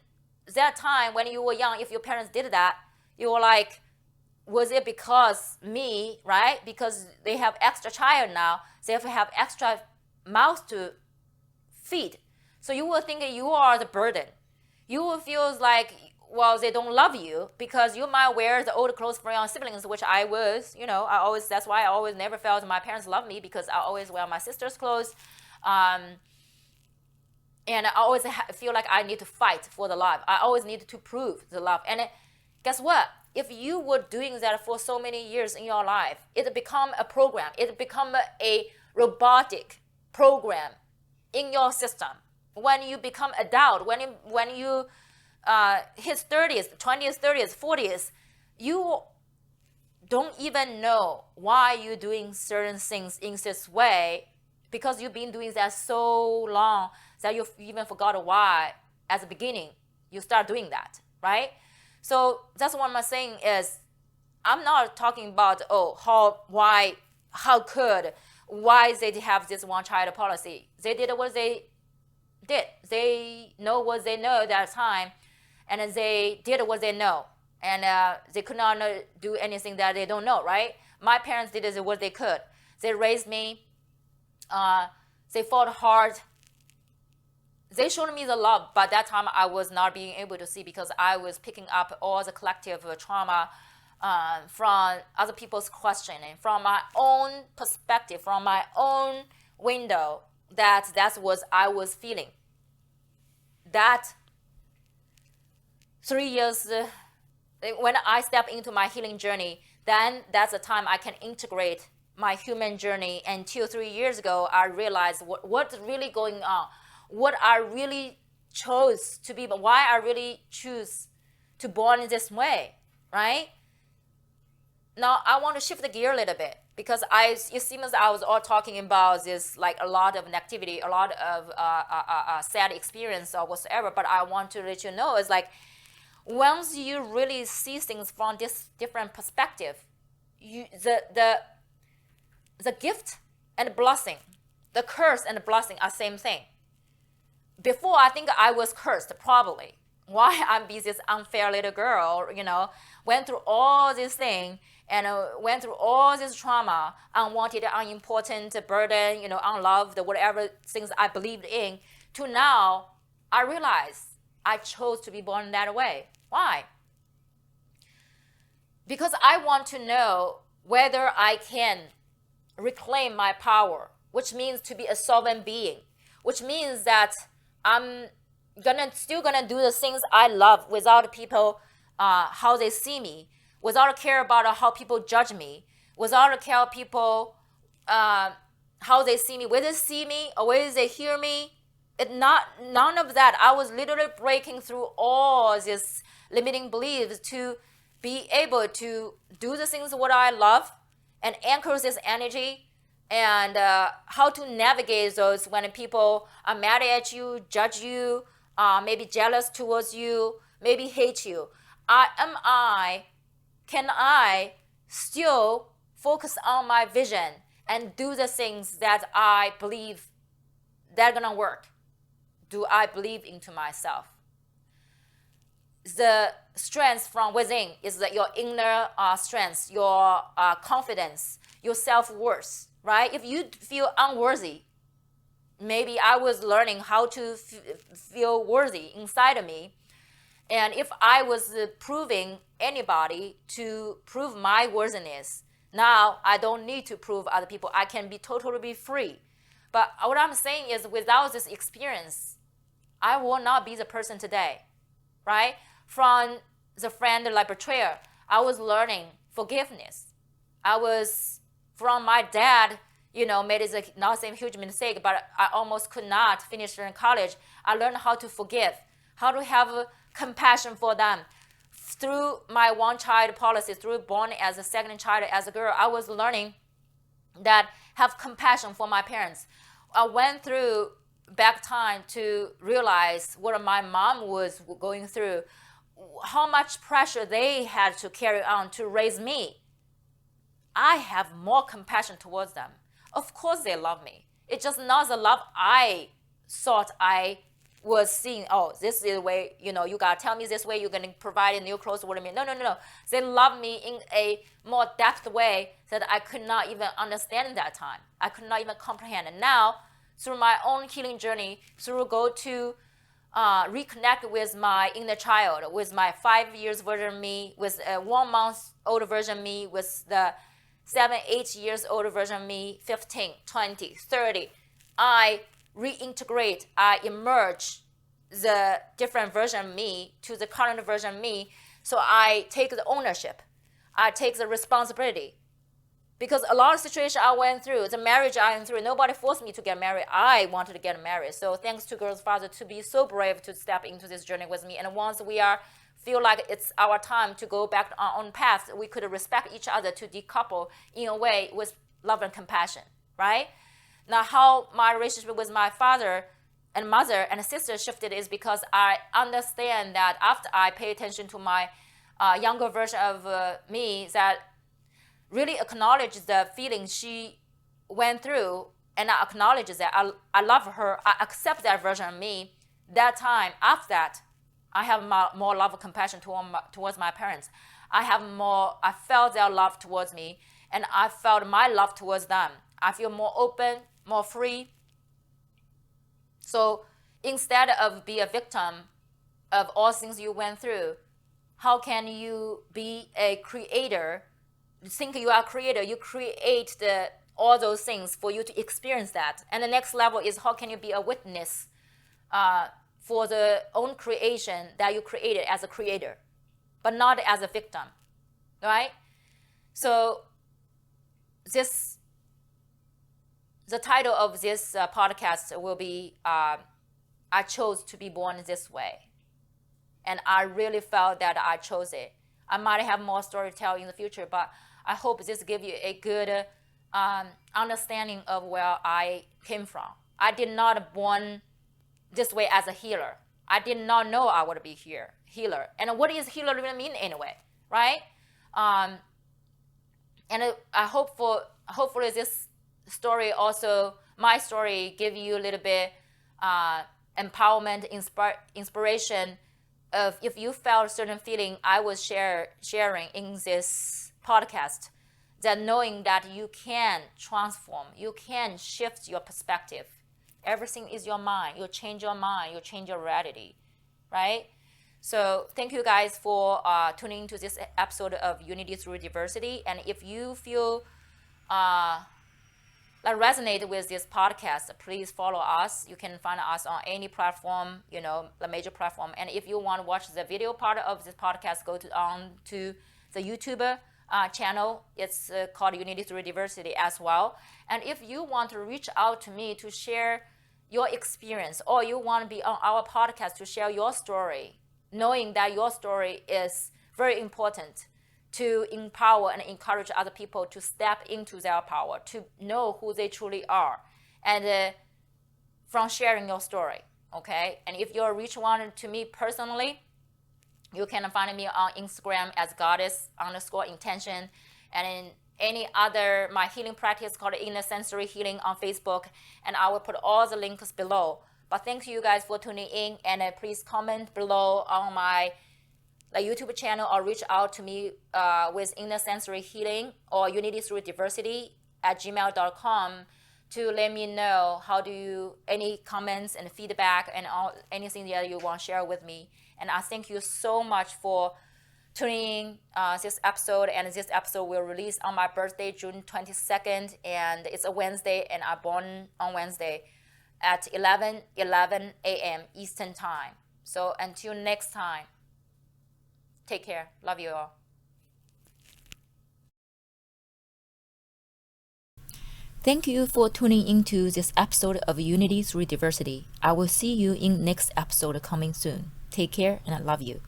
that time when you were young, if your parents did that, you were like, was it because me, right? Because they have extra child now, they have extra mouths to feed. So you will think you are the burden. You will feel like, well, they don't love you because you might wear the old clothes for your siblings, which I was, that's why I always never felt my parents loved me, because I always wear my sister's clothes. And I always feel like I need to fight for the love. I always need to prove the love. And guess what? If you were doing that for so many years in your life, it become a program. It become a robotic program in your system. When you become adult, when you hit 30s, 20s, 30s, 40s, you don't even know why you're doing certain things in this way, because you've been doing that so long that you even forgot why at the beginning you start doing that, right? So that's what I'm saying is, I'm not talking about why they have this one-child policy. They did what they did. They know what they know at that time, and they did what they know, and they could not do anything that they don't know, right? My parents did what they could. They raised me. They fought hard. They showed me the love, but that time I was not being able to see, because I was picking up all the collective trauma from other people's questioning, from my own perspective, from my own window. That's what I was feeling. That 3 years, when I step into my healing journey, then that's the time I can integrate my human journey. Until 3 years ago, I realized what's really going on, what I really chose to be, but why I really choose to born in this way, right? Now I want to shift the gear a little bit, because it seems I was all talking about this, like a lot of negativity, a lot of sad experience or whatsoever. But I want to let you know, it's like, once you really see things from this different perspective, the gift and the blessing, the curse and the blessing are same thing. Before, I think I was cursed, probably. Why I'm be this unfair little girl, went through all this thing, and went through all this trauma, unwanted, unimportant, burden, unloved, whatever things I believed in, to now I realize I chose to be born that way. Why? Because I want to know whether I can reclaim my power, which means to be a sovereign being, which means that I'm still gonna do the things I love without people how they see me, without care about how people judge me, without care people how they see me, whether they see me or whether they hear me. None of that. I was literally breaking through all these limiting beliefs to be able to do the things what I love, and anchors this energy, and how to navigate those when people are mad at you, judge you, maybe jealous towards you, maybe hate you. Can I still focus on my vision and do the things that I believe that are gonna work? Do I believe into myself? The strength from within is that your inner strength, your confidence, your self-worth, right? If you feel unworthy, maybe I was learning how to feel worthy inside of me. And if I was proving anybody to prove my worthiness, now I don't need to prove other people. I can be totally free. But what I'm saying is, without this experience, I will not be the person today, right? From the friend like betrayer, I was learning forgiveness. I was, from my dad, made it not a huge mistake, but I almost could not finish in college. I learned how to forgive, how to have compassion for them. Through my one-child policy, through born as a second child as a girl, I was learning that have compassion for my parents. I went through back time to realize what my mom was going through, how much pressure they had to carry on to raise me. I have more compassion towards them. Of course they love me. It's just not the love I thought I was seeing. Oh, this is the way, you gotta tell me this way, you're gonna provide new clothes for me. No. They love me in a more depth way that I could not even understand at that time. I could not even comprehend. And now, through my own healing journey, through go to reconnect with my inner child, with my 5 years version of me, with a 1 month old version of me, with the 7, 8 years old version of me, 15, 20, 30, I reintegrate, I emerge the different version of me to the current version of me. So I take the ownership, I take the responsibility. Because a lot of situations I went through, the marriage I went through, nobody forced me to get married. I wanted to get married. So thanks to girl's father to be so brave to step into this journey with me. And once we feel like it's our time to go back to our own path, we could respect each other to decouple in a way with love and compassion, right? Now, how my relationship with my father and mother and sister shifted is because I understand that after I pay attention to my younger version of me, that really acknowledge the feelings she went through, and I acknowledge that I love her, I accept that version of me. That time, after that, I have more love and compassion towards my parents. I felt their love towards me, and I felt my love towards them. I feel more open, more free. So instead of be a victim of all things you went through, how can you be a creator? Think you are a creator, you create all those things for you to experience that. And the next level is, how can you be a witness for the own creation that you created as a creator, but not as a victim, right? So the title of this podcast will be, I chose to be born this way. And I really felt that I chose it. I might have more story to tell in the future, but I hope this gives you a good understanding of where I came from. I did not born this way as a healer. I did not know I would be healer. And what does healer really mean anyway, right? And I hopefully this story also, my story, give you a little bit empowerment, inspiration of, if you felt certain feeling I was sharing in this podcast, that knowing that you can transform, you can shift your perspective. Everything is your mind. You change your mind, you change your reality, right? So thank you guys for tuning into this episode of Unity Through Diversity. And if you feel that resonate with this podcast, please follow us. You can find us on any platform, the major platform. And if you want to watch the video part of this podcast, go to the YouTube channel. It's called Unity Through Diversity as well. And if you want to reach out to me to share your experience, or you want to be on our podcast to share your story, knowing that your story is very important to empower and encourage other people to step into their power, to know who they truly are, and from sharing your story. Okay, and if you're reach one to me personally, you can find me on Instagram as goddess_intention, and in any other my healing practice called inner sensory healing on Facebook, and I will put all the links below. But thank you guys for tuning in, and please comment below on my YouTube channel, or reach out to me with inner sensory healing or unity through diversity at gmail.com to let me know how do you, any comments and feedback and anything that you want to share with me. And I thank you so much for tuning in this episode, and this episode will release on my birthday, June 22nd, and it's a Wednesday, and I'm born on Wednesday at 11 a.m. Eastern time. So until next time, take care. Love you all. Thank you for tuning into this episode of Unity Through Diversity. I will see you in next episode coming soon. Take care, and I love you.